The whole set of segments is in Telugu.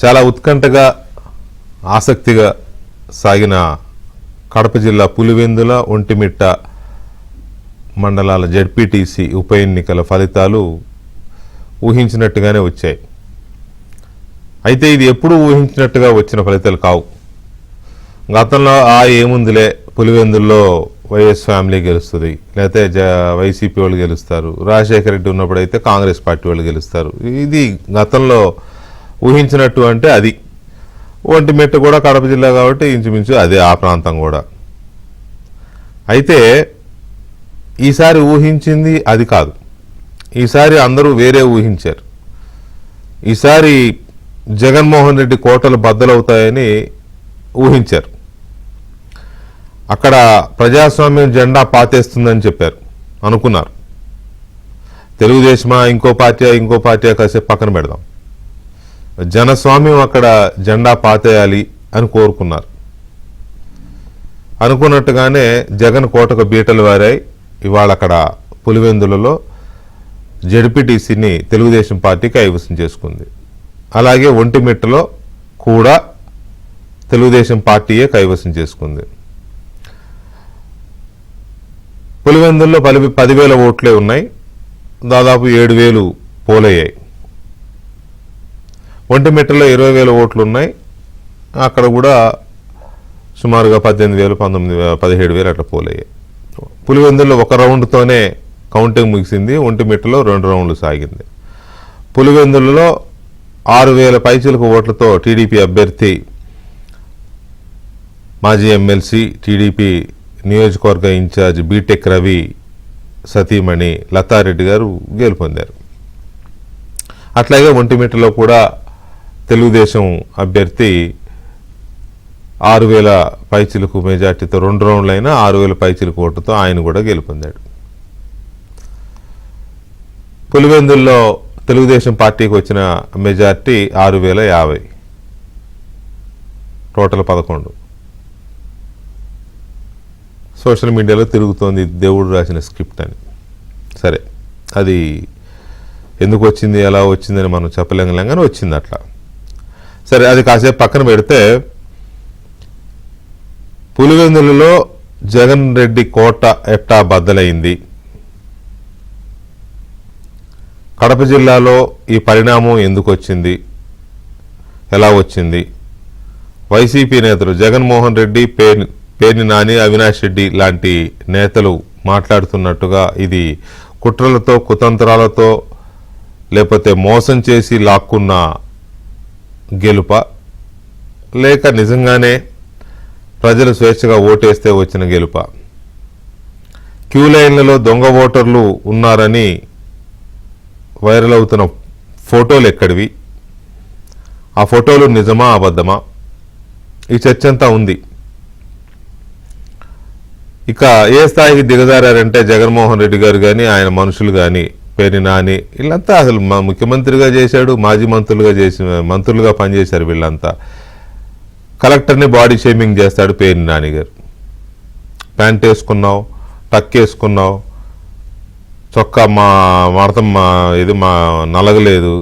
చాలా ఉత్కంఠగా ఆసక్తిగా సాగిన కడప జిల్లా పులివెందుల ఒంటిమిట్ట మండలాల జెడ్పీటీసీ ఉప ఎన్నికల ఫలితాలు ఊహించినట్టుగానే వచ్చాయి. అయితే ఇది ఎప్పుడూ ఊహించినట్టుగా వచ్చిన ఫలితాలు కావు. గతంలో ఏముందిలే, పులివెందుల్లో వైఎస్ ఫ్యామిలీ గెలుస్తుంది, లేకపోతే వైసీపీ వాళ్ళు గెలుస్తారు, రాజశేఖర రెడ్డి ఉన్నప్పుడైతే కాంగ్రెస్ పార్టీ వాళ్ళు గెలుస్తారు. ఇది గతంలో ఊహించినట్టు అంటే అది. ఒంటిమిట్ట కూడా కడప జిల్లా కాబట్టి ఇంచుమించు అదే ఆ ప్రాంతం కూడా. అయితే ఈసారి ఊహించింది అది కాదు. ఈసారి అందరూ వేరే ఊహించారు. ఈసారి జగన్మోహన్ రెడ్డి కోటలు బద్దలవుతాయని ఊహించారు. అక్కడ ప్రజాస్వామ్యం జెండా పాతేస్తుందని చెప్పారు, అనుకున్నారు. తెలుగుదేశమా ఇంకో పార్టీ కాసేపు పక్కన పెడదాం, జనస్వామ్యం అక్కడ జెండా పాతేయాలి అని కోరుకున్నారు. అనుకున్నట్టుగానే జగన్ కోటకు బీటలు వారాయి. ఇవాళ అక్కడ పులివెందులలో జెడ్పీటీసీని తెలుగుదేశం పార్టీ కైవసం చేసుకుంది. అలాగే ఒంటిమిట్టలో కూడా తెలుగుదేశం పార్టీయే కైవసం చేసుకుంది. పులివెందుల్లో 10,000 ఓట్లే ఉన్నాయి, దాదాపు 7,000 పోలయ్యాయి. ఒంటిమిట్టలో 20,000 ఓట్లు ఉన్నాయి, అక్కడ కూడా సుమారుగా 18,000, 19,000, 17,000 అట్లా పోలయ్యాయి. పులివెందుల్లో ఒక రౌండ్తోనే కౌంటింగ్ ముగిసింది, ఒంటిమిట్టలో 2 రౌండ్లు సాగింది. పులివెందులలో 6,000 పైచిలకు ఓట్లతో టీడీపీ అభ్యర్థి మాజీ ఎమ్మెల్సీ టీడీపీ నియోజకవర్గ ఇన్ఛార్జ్ బీటెక్ రవి సతీమణి లతారెడ్డి గారు గెలుపొందారు. అట్లాగే ఒంటిమిట్టలో కూడా తెలుగుదేశం అభ్యర్థి 6,000 పైచిలకు మెజార్టీతో 2 రౌండ్లైనా 6,000 పైచిలకు ఓటుతో ఆయన కూడా గెలుపొందాడు. పులివెందుల్లో తెలుగుదేశం పార్టీకి వచ్చిన మెజార్టీ 6,050, టోటల్ 11. సోషల్ మీడియాలో తిరుగుతోంది దేవుడు రాసిన స్క్రిప్ట్ అని. సరే, అది ఎందుకు వచ్చింది, ఎలా వచ్చిందని మనం చెప్పలేం కానీ వచ్చింది అట్లా. సరే, అది కాసేపు పక్కన పెడితే పులివెందులలో జగన్ రెడ్డి కోట ఎట్టా బద్దలైంది, కడప జిల్లాలో ఈ పరిణామం ఎందుకు వచ్చింది, ఎలా వచ్చింది, వైసీపీ నేతలు జగన్మోహన్ రెడ్డి, పేర్ని నాని, అవినాష్ రెడ్డి లాంటి నేతలు మాట్లాడుతున్నట్టుగా ఇది కుట్రలతో కుతంత్రాలతో లేకపోతే మోసం చేసి లాక్కున్న గెలుప, లేక నిజంగానే ప్రజలు స్వేచ్ఛగా ఓటేస్తే వచ్చిన గెలుప. క్యూ లైన్లలో దొంగ ఓటర్లు ఉన్నారని వైరల్ అవుతున్న ఫోటోలు ఎక్కడివి, ఆ ఫోటోలు నిజమా అబద్ధమా, ఈ చర్చ అంతా ఉంది. ఇక ఏ స్థాయికి దిగజారంటే జగన్మోహన్ రెడ్డి గారు కానీ ఆయన మనుషులు కానీ పేర్ని నాని వీళ్ళంతా అసలు ముఖ్యమంత్రిగా చేశాడు, మాజీ మంత్రులుగా పనిచేశారు వీళ్ళంతా. కలెక్టర్ని బాడీ షేమింగ్ చేస్తాడు పేర్ని నాని గారు. ప్యాంట్ వేసుకున్నావు, టక్ వేసుకున్నావు, చొక్కా మడతం మా నలగలేదు,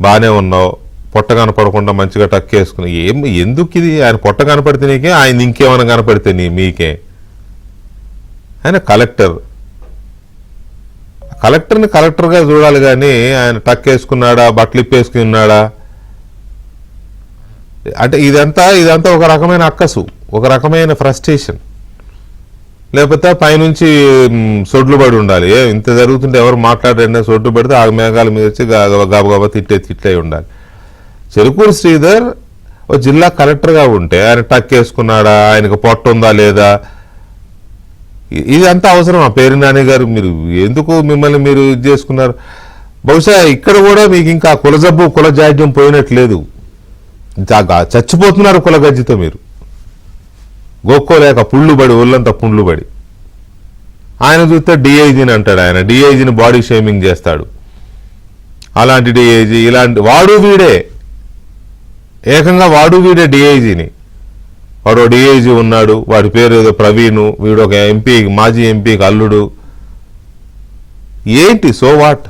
బాగానే ఉన్నావు, పొట్ట కనపడకుండా మంచిగా టక్ వేసుకున్నావు. ఎందుకు ఇది? ఆయన పొట్ట కనపడితే నీకే, ఆయన ఇంకేమైనా కనపడితే మీకే. ఆయన కలెక్టర్ని కలెక్టర్గా చూడాలి కానీ ఆయన టక్ వేసుకున్నాడా, బట్టలు ఇప్పేసుకుని ఉన్నాడా అంటే ఇదంతా ఒక రకమైన అక్కసు, ఒక రకమైన ఫ్రస్ట్రేషన్. లేకపోతే పైనుంచి సొడ్లు పడి ఉండాలి. ఇంత జరుగుతుంటే ఎవరు మాట్లాడారనే సొడ్లు పడితే ఆ మేఘాల మీద వచ్చి గబగబా తిట్లే ఉండాలి. చెరుకూరు శ్రీధర్ ఒక జిల్లా కలెక్టర్గా ఉంటే ఆయన టక్ వేసుకున్నాడా, ఆయనకు పొట్ట ఉందా లేదా, ఇదంతా అవసరం. ఆ పేరు నాని గారు మీరు ఎందుకు మిమ్మల్ని మీరు ఇది చేసుకున్నారు? బహుశా ఇక్కడ కూడా మీకు ఇంకా కులజబ్బు కులజాడ్యం పోయినట్లేదు, చచ్చిపోతున్నారు కులగజ్జితో. మీరు గోక్కోలేక పుళ్ళు పడి ఒళ్ళంతా పుండ్లు పడి. ఆయన చూస్తే డిఐజీని అంటాడు, ఆయన డిఐజీని బాడీ షేమింగ్ చేస్తాడు. అలాంటి డిఐజీ ఇలాంటి ఏకంగా వాడు వీడే డిఐజీని. వాడు డిఐజీ ఉన్నాడు, వాడి పేరు ఏదో ప్రవీణ్, వీడు ఒక ఎంపీ, మాజీ ఎంపీకి అల్లుడు. ఏంటి సో వాట్?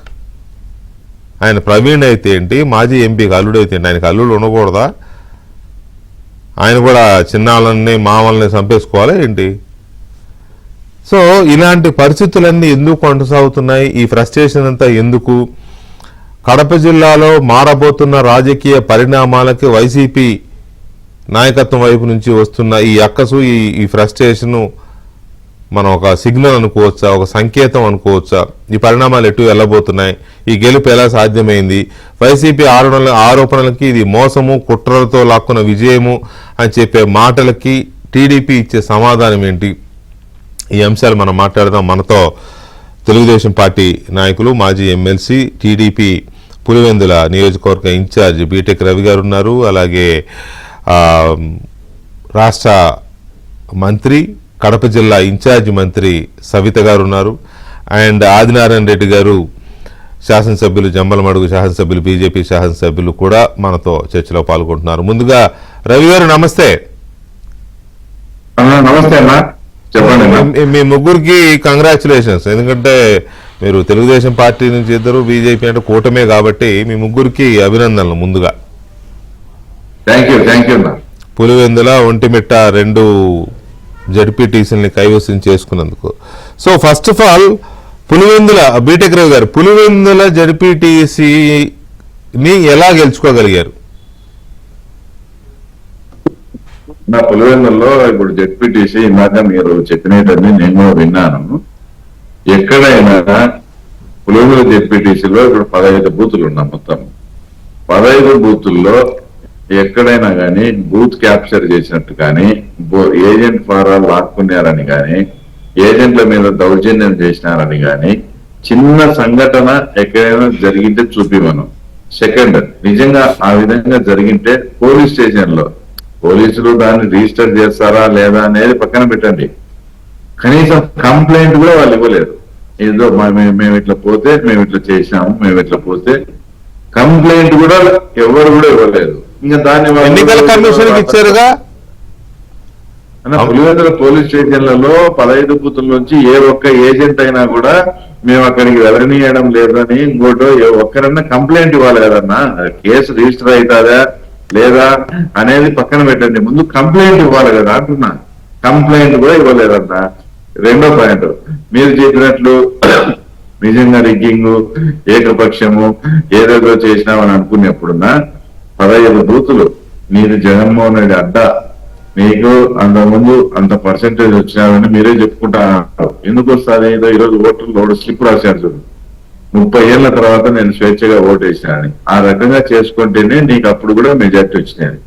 ఆయన ప్రవీణ్ అయితే ఏంటి, మాజీ ఎంపీకి అల్లుడు అయితే ఏంటి? ఆయనకి అల్లుడు ఉండకూడదా? ఆయన కూడా చిన్నాళ్ళని మామల్ని చంపేసుకోవాలా ఏంటి? సో ఇలాంటి పరిస్థితులన్నీ ఎందుకు కొనసాగుతున్నాయి? ఈ ఫ్రస్ట్రేషన్ అంతా ఎందుకు? కడప జిల్లాలో మారబోతున్న రాజకీయ పరిణామాలకి వైసీపీ నాయకత్వం వైపు నుంచి వస్తున్న ఈ అక్కసు, ఈ ఫ్రస్ట్రేషను మనం ఒక సిగ్నల్ అనుకోవచ్చా, ఒక సంకేతం అనుకోవచ్చా? ఈ పరిణామాలు ఎటు వెళ్ళబోతున్నాయి? ఈ గెలుపు ఎలా సాధ్యమైంది? వైసీపీ ఆరోపణలకి ఇది మోసము, కుట్రలతో లాక్కున్న విజయము అని చెప్పే మాటలకి టీడీపీ ఇచ్చే సమాధానం ఏంటి? ఈ అంశాలు మనం మాట్లాడదాం. మనతో తెలుగుదేశం పార్టీ నాయకులు, మాజీ ఎమ్మెల్సీ, టీడీపీ పులివెందుల నియోజకవర్గ ఇన్ఛార్జ్ బీటెక్ రవి గారు ఉన్నారు. అలాగే రాష్ట్ర మంత్రి, కడప జిల్లా ఇన్ఛార్జ్ మంత్రి సవిత గారు ఉన్నారు. అండ్ ఆదినారాయణ రెడ్డి గారు శాసనసభ్యులు, జంబలమడుగు శాసనసభ్యులు, బీజేపీ శాసనసభ్యులు కూడా మనతో చర్చలో పాల్గొంటున్నారు. ముందుగా రవి గారు నమస్తే. నమస్తే అన్న, చెప్పండి. మీ ముగ్గురికి కంగ్రాచులేషన్స్. ఎందుకంటే మీరు తెలుగుదేశం పార్టీ నుంచి ఇద్దరు, బీజేపీ అంటే కూటమే కాబట్టి మీ ముగ్గురికి అభినందనలు ముందుగా. Thank you. పులివెందుల, ఒంటిమిట్ట 2 జడ్పీటీసీని కైవసం చేసుకున్నందుకు. So first of all Pulivendula, BTech Rao గారు, పులివెందుల జడ్పీటీసీని ఎలా గెలుచుకోగలిగారు? నా పులివెందుల్లో ఇప్పుడు జెడ్పీటీసీ ఇందాక మీరు చెప్పినట్టని నేను కూడా విన్నాను. ఎక్కడైనా పులివెందుల జెడ్పీటీసీలో ఇప్పుడు 15 బూతులు ఉన్నాయి. మొత్తం 15 బూతుల్లో ఎక్కడైనా కానీ బూత్ క్యాప్చర్ చేసినట్టు కానీ, ఏజెంట్ ఫారాలు లాక్కున్నారని కానీ, ఏజెంట్ల మీద దౌర్జన్యం చేసినారని కానీ చిన్న సంఘటన ఎక్కడైనా జరిగింటే చూపిమను. సెకండ్, నిజంగా ఆ విధంగా జరిగింటే పోలీస్ స్టేషన్ లో పోలీసులు దాన్ని రిజిస్టర్ చేస్తారా లేదా అనేది పక్కన పెట్టండి. కనీసం కంప్లైంట్ కూడా వాళ్ళు ఇవ్వలేదు. ఏదో మేము ఇట్లా పోతే, మేము ఇట్లా చేసినాము, మేము ఇట్లా పోతే కంప్లైంట్ కూడా ఎవరు కూడా ఇవ్వలేదు. ఇంకా దాన్ని ఎన్నికల కమిషన్ ఇచ్చారుగా. పులివెందుల పోలీస్ స్టేషన్లలో 15 బూతుల నుంచి ఏ ఒక్క ఏజెంట్ అయినా కూడా మేము అక్కడికి వెళ్ళనీయడం లేదని, ఇంకోటో ఒక్కరన్నా కంప్లైంట్ ఇవ్వాలి కదన్నా. కేసు రిజిస్టర్ అవుతుందా లేదా అనేది పక్కన పెట్టండి, ముందు కంప్లైంట్ ఇవ్వాలి కదా అంటున్నా. కంప్లైంట్ కూడా ఇవ్వలేదన్నా. రెండో పాయింట్, మీరు చెప్పినట్లు నిజంగా రిగ్గింగ్, ఏకపక్షము ఏదేదో చేసినామని అనుకునేప్పుడున్నా 15 బూతులు మీరు జగన్మోహన్ రెడ్డి అడ్డా, మీకు అంతకుముందు అంత పర్సెంటేజ్ వచ్చినారని మీరే చెప్పుకుంటారు. ఎందుకు వస్తుంది? ఏదో ఈరోజు ఓట్లు స్లిప్ రాశారు చూడు, 30 ఏళ్ల తర్వాత నేను స్వేచ్ఛగా ఓటు వేసినానని. ఆ రకంగా చేసుకుంటేనే నీకు అప్పుడు కూడా మెజార్టీ వచ్చినాయి.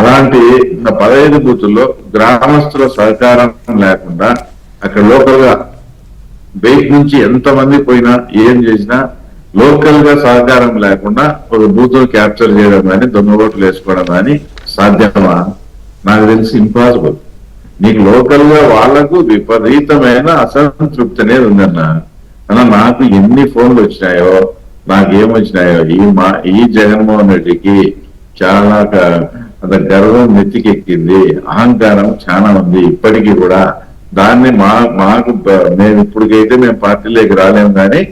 అలాంటి 15 బూతుల్లో గ్రామస్తుల సహకారం లేకుండా, అక్కడ లోకల్ గా బయట నుంచి ఎంతమంది పోయినా ఏం చేసినా లోకల్ గా సహకారం లేకుండా ఒక బూతులు క్యాప్చర్ చేయడం కానీ, దొంగ ఓట్లు వేసుకోవడం కానీ సాధ్యమా? నాకు తెలిసి ఇంపాసిబుల్. నీకు లోకల్ గా వాళ్లకు విపరీతమైన అసంతృప్తి అనేది ఉందన్నా. అలా నాకు ఎన్ని ఫోన్లు వచ్చినాయో, నాకేమొచ్చినాయో, ఈ జగన్మోహన్ రెడ్డికి చాలా అంత గర్వం నెత్తికెక్కింది, అహంకారం చాలా ఉంది ఇప్పటికీ కూడా. దాన్ని మాకు మేము ఇప్పటికైతే మేము పార్టీలోకి రాలేము, కానీ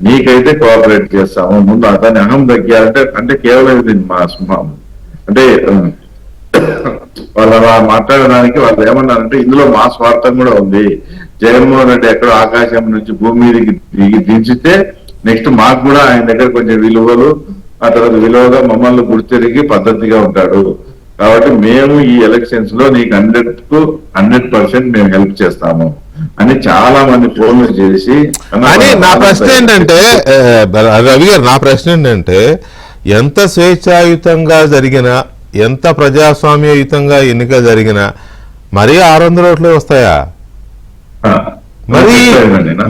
నీకైతే కోఆపరేట్ చేస్తాము. ముందు అతని అహం తగ్గాలంటే, అంటే కేవలం ఇది అంటే వాళ్ళు అలా మాట్లాడడానికి వాళ్ళు ఏమన్నారంటే ఇందులో మా స్వార్థం కూడా ఉంది. జగన్మోహన్ రెడ్డి ఎక్కడో ఆకాశం నుంచి భూమి మీదకి దించితే నెక్స్ట్ మాకు కూడా ఆయన దగ్గర కొంచెం విలువలు, ఆ తర్వాత విలువగా మమ్మల్ని గుర్తిరిగి పద్ధతిగా ఉంటాడు. కాబట్టి మేము ఈ ఎలక్షన్స్ లో నీకు 100% మేము హెల్ప్ చేస్తాము అని చాలా మంది ఫోన్లు చేసి. నా ప్రశ్న ఏంటంటే రవి గారు, నా ప్రశ్న ఏంటంటే ఎంత స్వేచ్ఛాయుతంగా జరిగినా, ఎంత ప్రజాస్వామ్యయుతంగా ఎన్నిక జరిగినా మరీ 600 ఓట్లే వస్తాయా?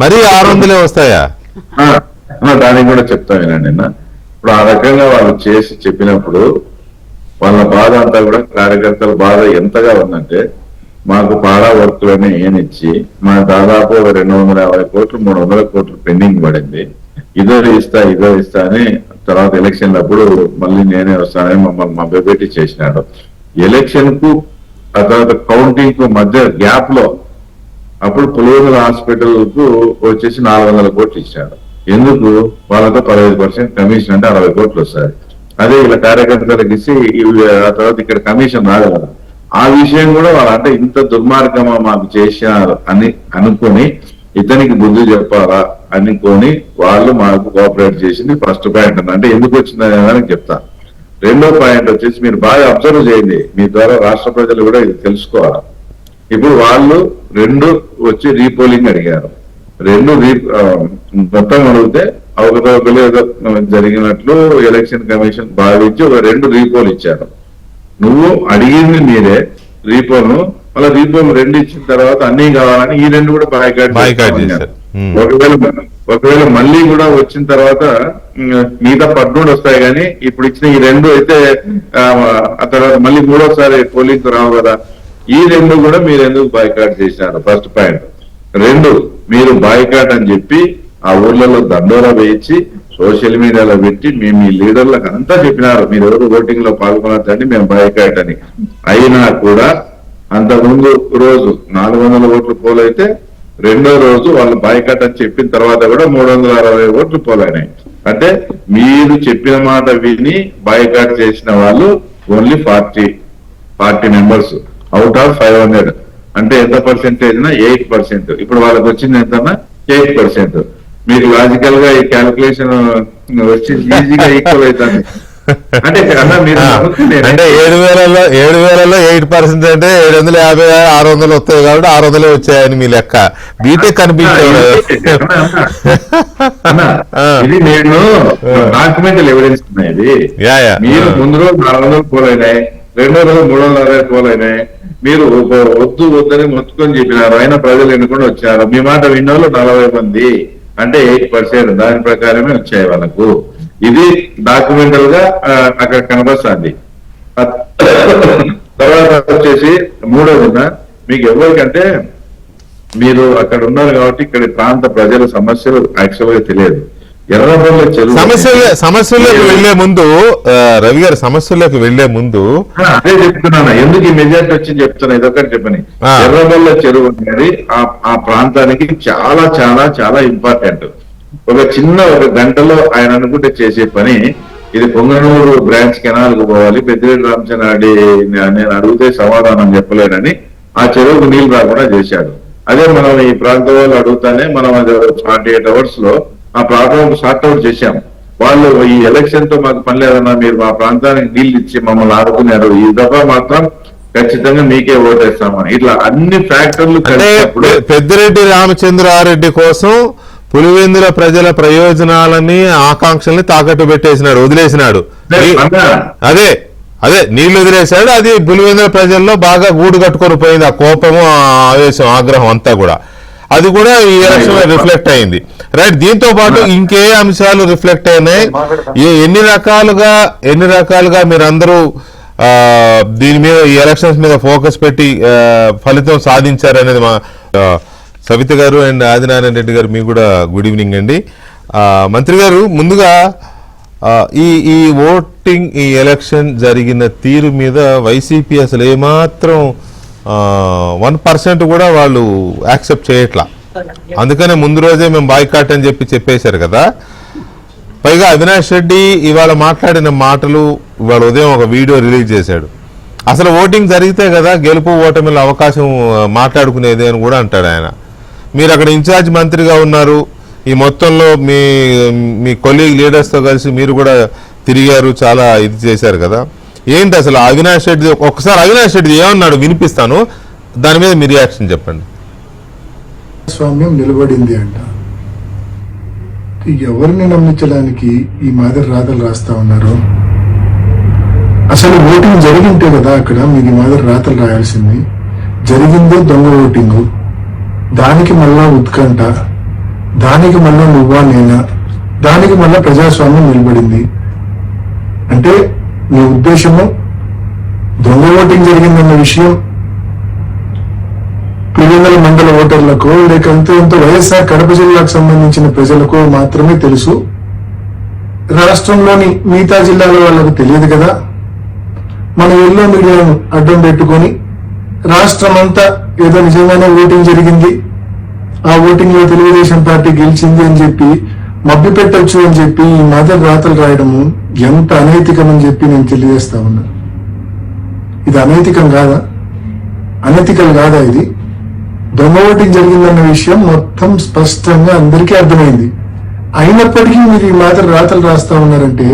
మరీ 600 వస్తాయా? దానికి కూడా చెప్తా వినండి. ఇప్పుడు ఆ రకంగా వాళ్ళు చేసి చెప్పినప్పుడు వాళ్ళ బాధ అంతా కూడా, కార్యకర్తల బాధ ఎంతగా ఉందంటే, మాకు పాడా వర్కులని ఏనిచ్చి మా దాదాపు 250 కోట్లు 300 కోట్లు పెండింగ్ పడింది. ఇదో ఇస్తా అని తర్వాత ఎలక్షన్లు అప్పుడు మళ్ళీ నేనే వస్తానని మమ్మల్ని మభ్యపెట్టి చేసినాడు. ఎలక్షన్ కు ఆ తర్వాత కౌంటింగ్ కు మధ్య గ్యాప్ లో అప్పుడు పులివెందుల హాస్పిటల్ కు వచ్చేసి 400 కోట్లు ఇచ్చాడు. ఎందుకు? వాళ్ళతో 15% కమిషన్ అంటే 60 కోట్లు వస్తాయి. అదే ఇలా కార్యకర్తలకు ఇచ్చి ఆ తర్వాత ఇక్కడ కమిషన్ రాదు కదా. ఆ విషయం కూడా వాళ్ళు అంటే ఇంత దుర్మార్గమా మాకు చేశారు అని అనుకొని ఇతనికి బుద్ధి చెప్పాలా అనుకొని వాళ్ళు మాకు కోఆపరేట్ చేసింది ఫస్ట్ పాయింట్. అంటే ఎందుకు వచ్చిందని చెప్తా. రెండో పాయింట్ వచ్చేసి మీరు బాగా అబ్జర్వ్ చేయండి, మీ ద్వారా రాష్ట్ర ప్రజలు కూడా ఇది తెలుసుకోవాలి. ఇప్పుడు వాళ్ళు 2 వచ్చి రీపోలింగ్ అడిగారు. 2 మొత్తం అడిగితే అవకతవకలు ఏదో జరిగినట్లు ఎలక్షన్ కమిషన్ భావించి ఒక 2 రీపోల్ ఇచ్చారు. నువ్వు అడిగింది మీరే రీపోల్ మళ్ళీ రీపోల్ 2 ఇచ్చిన తర్వాత అన్ని కావాలని ఈ 2 కూడా బాయ్కాట్ చేశారు. ఒకవేళ మళ్ళీ కూడా వచ్చిన తర్వాత మిగతా 13 వస్తాయి, కానీ ఇప్పుడు ఇచ్చిన ఈ 2 అయితే ఆ తర్వాత మళ్ళీ 3వసారి పోలింగ్ రావు కదా. ఈ 2 కూడా మీరు ఎందుకు బాయ్కాట్ చేసినారు? First point. 2 మీరు బాయ్కాట్ అని చెప్పి ఆ ఊర్లలో దండోరా వేయించి సోషల్ మీడియాలో పెట్టి మేము మీ లీడర్లకు అంతా చెప్పినారు మీరు ఎవరు ఓటింగ్ లో పాల్గొనొద్దండి, మేము బాయ్కాట్ అని. అయినా కూడా అంతకుముందు రోజు 400 ఓట్లు పోలైతే రెండో రోజు వాళ్ళు బాయ్కాట్ అని చెప్పిన తర్వాత కూడా 360 ఓట్లు పోలైనాయి. అంటే మీరు చెప్పిన మాట విని బాయ్కాట్ చేసిన వాళ్ళు ఓన్లీ 40 మెంబర్స్ అవుట్ ఆఫ్ 500. అంటే ఎంత పర్సెంటేజ్? 8%. ఇప్పుడు వాళ్ళకి వచ్చింది ఎంతన్నా? 8%. మీకు లాజికల్ గా ఈ క్యాల్కులేషన్ వచ్చి ఈజీగా ఈక్వల్ అవుతుంది. అంటే మీరు అంటే 7,000లో 8% అంటే 750 600 వస్తాయి కాబట్టి 600 వచ్చాయని మీ లెక్క. బీటెక్ కనిపించారు. ఇది నేను డాక్యుమెంటల్ ఎవిడెన్స్ ఉన్నాయి. మీరు ముందు రోజు 400 పోలైనాయి, రెండో రోజు 360 పోలైనాయి. మీరు వద్దని మొత్తుకొని చెప్పినారు, అయినా ప్రజలు ఎన్నుకొని వచ్చారు. మీ మాట విన్నోళ్ళు 40 మంది, అంటే 8%. దాని ప్రకారమే వచ్చాయి వాళ్ళకు. ఇది డాక్యుమెంటల్ గా అక్కడ కనబడుతుంది. తర్వాత వచ్చేసి మూడోదిన మీకు ఎవరికంటే మీరు అక్కడ ఉన్నారు కాబట్టి ఇక్కడ ప్రాంత ప్రజల సమస్యలు యాక్చువల్ గా తెలియదు. ఎర్రబొల్ల చెరువు సమస్యల్లోకి వెళ్లే ముందు రవి గారు, సమస్యల్లోకి వెళ్లే ముందు అదే చెప్తున్నాను, ఎందుకు ఈ మెజార్టీ వచ్చింది చెప్తున్నా. ఇదొకటి చెప్పని. ఎర్రబొల్ల చెరువు అనేది ఆ ప్రాంతానికి చాలా చాలా చాలా ఇంపార్టెంట్. ఒక గంటలో ఆయన అనుకుంటే చేసే పని ఇది. పొంగనూరు బ్రాంచ్ కెనాల్ కు పోవాలి, పెద్దిరెడ్డి రామచంద్రారెడ్డి నేను అడిగితే సమాధానం చెప్పలేనని ఆ చెరువుకు నీళ్లు రాకుండా చేశాడు. అదే మనం ఈ ప్రాంతం వాళ్ళు అడుగుతానే మనం 48 hours లో ఆ ప్రాబ్లం సార్ట్అవుట్ చేశాం. వాళ్ళు ఈ ఎలక్షన్ తో మాకు పని లేదన్నా, మీరు మా ప్రాంతానికి నీళ్లు ఇచ్చి మమ్మల్ని ఆడుకున్నారు, ఈ దఫా మాత్రం ఖచ్చితంగా మీకే ఓటేస్తామని. ఇట్లా అన్ని ఫ్యాక్టర్లు పెద్దిరెడ్డి రామచంద్రారెడ్డి కోసం పులివెందుల ప్రజల ప్రయోజనాలని ఆకాంక్షల్ని తాకట్టు పెట్టేసినాడు, వదిలేసినాడు. అదే నీళ్లు వదిలేశాడు. అది పులివెందుల ప్రజల్లో బాగా గూడు కట్టుకొని పోయింది. ఆ కోపము, ఆవేశం, ఆగ్రహం అంతా కూడా అది కూడా ఈ ఎలక్షన్ లో రిఫ్లెక్ట్ అయింది. రైట్. దీంతో పాటు ఇంకే అంశాలు రిఫ్లెక్ట్ అయినాయి? ఎన్ని రకాలుగా మీరందరూ దీని మీద, ఈ ఎలక్షన్స్ మీద ఫోకస్ పెట్టి ఫలితం సాధించారనేది మా సవిత గారు అండ్ ఆదినారాయణ రెడ్డి గారు, మీకు కూడా గుడ్ ఈవినింగ్ అండి. మంత్రి గారు, ముందుగా ఈ ఓటింగ్, ఈ ఎలక్షన్ జరిగిన తీరు మీద వైసీపీ అసలు ఏమాత్రం 1% కూడా వాళ్ళు యాక్సెప్ట్ చేయట్లా. అందుకనే ముందు రోజే మేము బాయ్కాట్ అని చెప్పేశారు కదా. పైగా అవినాష్ రెడ్డి ఇవాళ మాట్లాడిన మాటలు, ఇవాళ ఉదయం ఒక వీడియో రిలీజ్ చేశాడు. అసలు ఓటింగ్ జరిగితే కదా గెలుపు ఓటమిల అవకాశం మాట్లాడుకునేది అని కూడా అంటాడు ఆయన. మీరు అక్కడ ఇన్ఛార్జ్ మంత్రిగా ఉన్నారు, ఈ మొత్తంలో మీ కొలీగ్ లీడర్స్తో కలిసి మీరు కూడా తిరిగారు, చాలా ఇది చేశారు కదా. ఏంటి అసలు అవినాష్ రెడ్డి? ఒకసారి అవినాష్ రెడ్డి ఏమన్నాడు వినిపిస్తాను, దాని మీద మీ రియాక్షన్ చెప్పండి. స్వామ్యం నిలబడింది అంట. ఎవరిని నమ్మించడానికి ఈ మాదిరి రాతలు రాస్తా ఉన్నారు? అసలు ఓటింగ్ జరిగింటే కదా అక్కడ మీరు ఈ మాదిరి రాతలు రాయాల్సింది. జరిగిందే దొంగ ఓటింగు, దానికి మళ్ళా ఉత్కంఠ, దానికి మళ్ళా నువ్వా నేనా, దానికి మళ్ళా ప్రజాస్వామ్యం నిలబడింది అంటే నీ ఉద్దేశము దొంగ ఓటింగ్ జరిగిందన్న విషయం పులివెందుల మండల ఓటర్లకు లేక ఎంతో వైఎస్ఆర్ కడప జిల్లాకు సంబంధించిన ప్రజలకు మాత్రమే తెలుసు, రాష్ట్రంలోని మిగతా జిల్లాల వాళ్ళకు తెలియదు కదా. మన ఎల్లో మీడియాను అడ్డం పెట్టుకొని రాష్ట్రం అంతా ఏదో నిజంగానే ఓటింగ్ జరిగింది, ఆ ఓటింగ్ లో తెలుగుదేశం పార్టీ గెలిచింది అని చెప్పి మబ్బి పెట్టొచ్చు అని చెప్పి ఈ మాదిరి రాతలు రాయడము ఎంత అనైతికమని చెప్పి నేను తెలియజేస్తా ఉన్నా. ఇది అనైతికం కాదా? అనైతికం కాదా? ఇది దొంగ ఓటింగ్ జరిగిందన్న విషయం మొత్తం స్పష్టంగా అందరికీ అర్థమైంది. అయినప్పటికీ మీరు ఈ మాదిరి రాతలు రాస్తా ఉన్నారంటే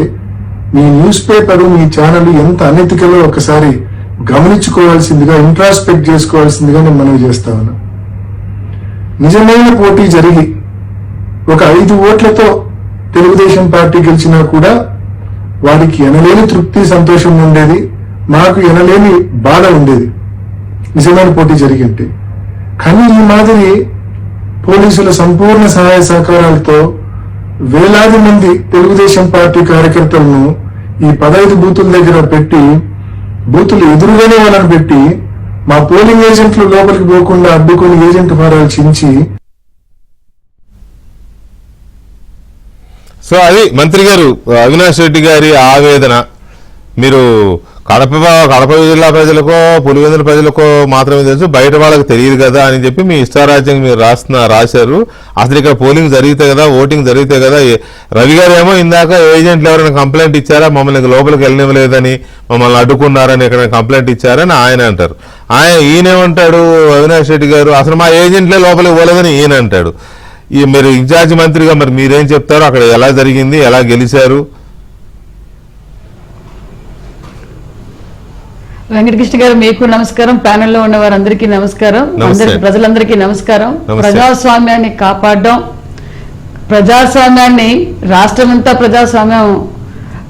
మీ న్యూస్ పేపర్, మీ ఛానల్ ఎంత అనైతికలో ఒకసారి గమనించుకోవాల్సిందిగా, ఇంట్రాస్పెక్ట్ చేసుకోవాల్సిందిగా నేను మనవి చేస్తా ఉన్నా. నిజమైన పోటీ జరిగి ఒక 5 ఓట్లతో తెలుగుదేశం పార్టీ గెలిచినా కూడా వారికి ఎనలేని తృప్తి, సంతోషం ఉండేది, మాకు ఎనలేని బాధ ఉండేది నిజమైన పోటీ జరిగింటే. కానీ ఈ మాదిరి పోలీసుల సంపూర్ణ సహాయ సహకారాలతో వేలాది మంది తెలుగుదేశం పార్టీ కార్యకర్తలను ఈ 15 బూతుల దగ్గర పెట్టి, బూతులు ఎదురుగానే వాళ్ళని పెట్టి, మా పోలింగ్ ఏజెంట్లు లోపలికి పోకుండా అడ్డుకొని ఏజెంట్ ఫారాలు చించి. సో అది మంత్రి గారు అవినాష్ రెడ్డి గారి ఆవేదన. మీరు కడప జిల్లా ప్రజలకో పులివెందుల ప్రజలకో మాత్రమే తెలుసు, బయట వాళ్ళకి తెలియదు కదా అని చెప్పి మీ ఇష్టారాజ్యం మీరు రాశారు. అసలు ఇక్కడ పోలింగ్ జరిగితే కదా, ఓటింగ్ జరిగితే కదా. రవి గారు ఏమో ఇందాక ఏజెంట్లు ఎవరైనా కంప్లైంట్ ఇచ్చారా, మమ్మల్ని లోపలికి వెళ్ళనివ్వలేదని, మమ్మల్ని అడ్డుకున్నారని ఎక్కడ కంప్లైంట్ ఇచ్చారని ఆయన అంటారు. ఈయనేమంటాడు అవినాష్ రెడ్డి గారు, అసలు మా ఏజెంట్లే లోపలికి పోలేదని ఈయన అంటాడు. మీరు ఇన్ఛార్జ్ మంత్రిగా మరి మీరేం చెప్తారు? అక్కడ ఎలా జరిగింది, ఎలా గెలిచారు? వెంకటకృష్ణ గారు మీకు నమస్కారం, ప్యానెల్లో ఉన్న వారందరికీ నమస్కారం, ప్రజలందరికీ నమస్కారం. ప్రజాస్వామ్యాన్ని కాపాడడం, ప్రజాస్వామ్యాన్ని రాష్ట్రమంతా ప్రజాస్వామ్యం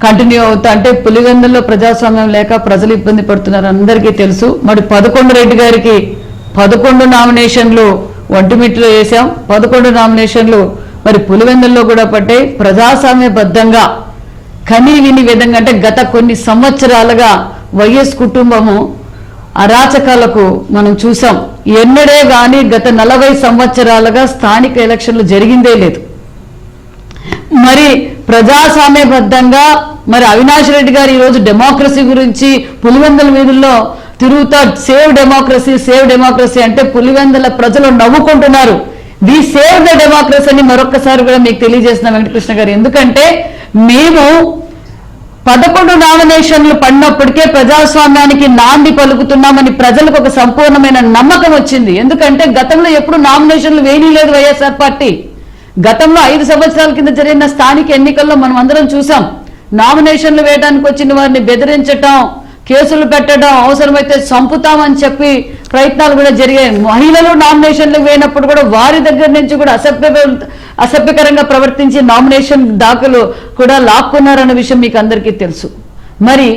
కంటిన్యూ అవుతా అంటే పులివెందుల్లో ప్రజాస్వామ్యం లేక ప్రజలు ఇబ్బంది పడుతున్నారు అందరికీ తెలుసు. మరి 11 రెడ్డి గారికి 11 నామినేషన్లు ఒంటిమిట్లో వేశాం, 11 నామినేషన్లు మరి పులివెందుల్లో కూడా పడ్డాయి. ప్రజాస్వామ్యబద్ధంగా కనీ విని విధంగా అంటే గత కొన్ని సంవత్సరాలుగా వైఎస్ కుటుంబము అరాచకాలకు మనం చూసాం. ఎన్నడే గాని గత 40 సంవత్సరాలుగా స్థానిక ఎలక్షన్లు జరిగిందే లేదు. మరి ప్రజాస్వామ్యబద్ధంగా మరి అవినాష్ రెడ్డి గారు ఈరోజు డెమోక్రసీ గురించి పులివెందుల వీధుల్లో తిరుగుతా సేవ్ డెమోక్రసీ అంటే పులివెందుల ప్రజలు నవ్వుకుంటున్నారు. వి సేవ్ ద డెమోక్రసీ అని మరొకసారి కూడా మీకు తెలియజేస్తున్నా వెంకటకృష్ణ గారు. ఎందుకంటే మేము 11 నామినేషన్లు పడినప్పటికే ప్రజాస్వామ్యానికి నాంది పలుకుతున్నామని ప్రజలకు ఒక సంపూర్ణమైన నమ్మకం వచ్చింది. ఎందుకంటే గతంలో ఎప్పుడు నామినేషన్లు వేయలేదు వైఎస్ఆర్ పార్టీ. గతంలో 5 సంవత్సరాల కింద జరిగిన స్థానిక ఎన్నికల్లో మనం అందరం చూసాం. నామినేషన్లు వేయడానికి వచ్చిన వారిని బెదిరించటం, కేసులు పెట్టడం, అవసరమైతే చంపుతామని చెప్పి ప్రయత్నాలు కూడా జరిగాయి. మహిళలు నామినేషన్లు వేయనప్పుడు కూడా వారి దగ్గర నుంచి కూడా అసభ్యకరంగా ప్రవర్తించి నామినేషన్ దాఖలు కూడా లాక్కున్నారన్న విషయం మీకు అందరికీ తెలుసు. మరి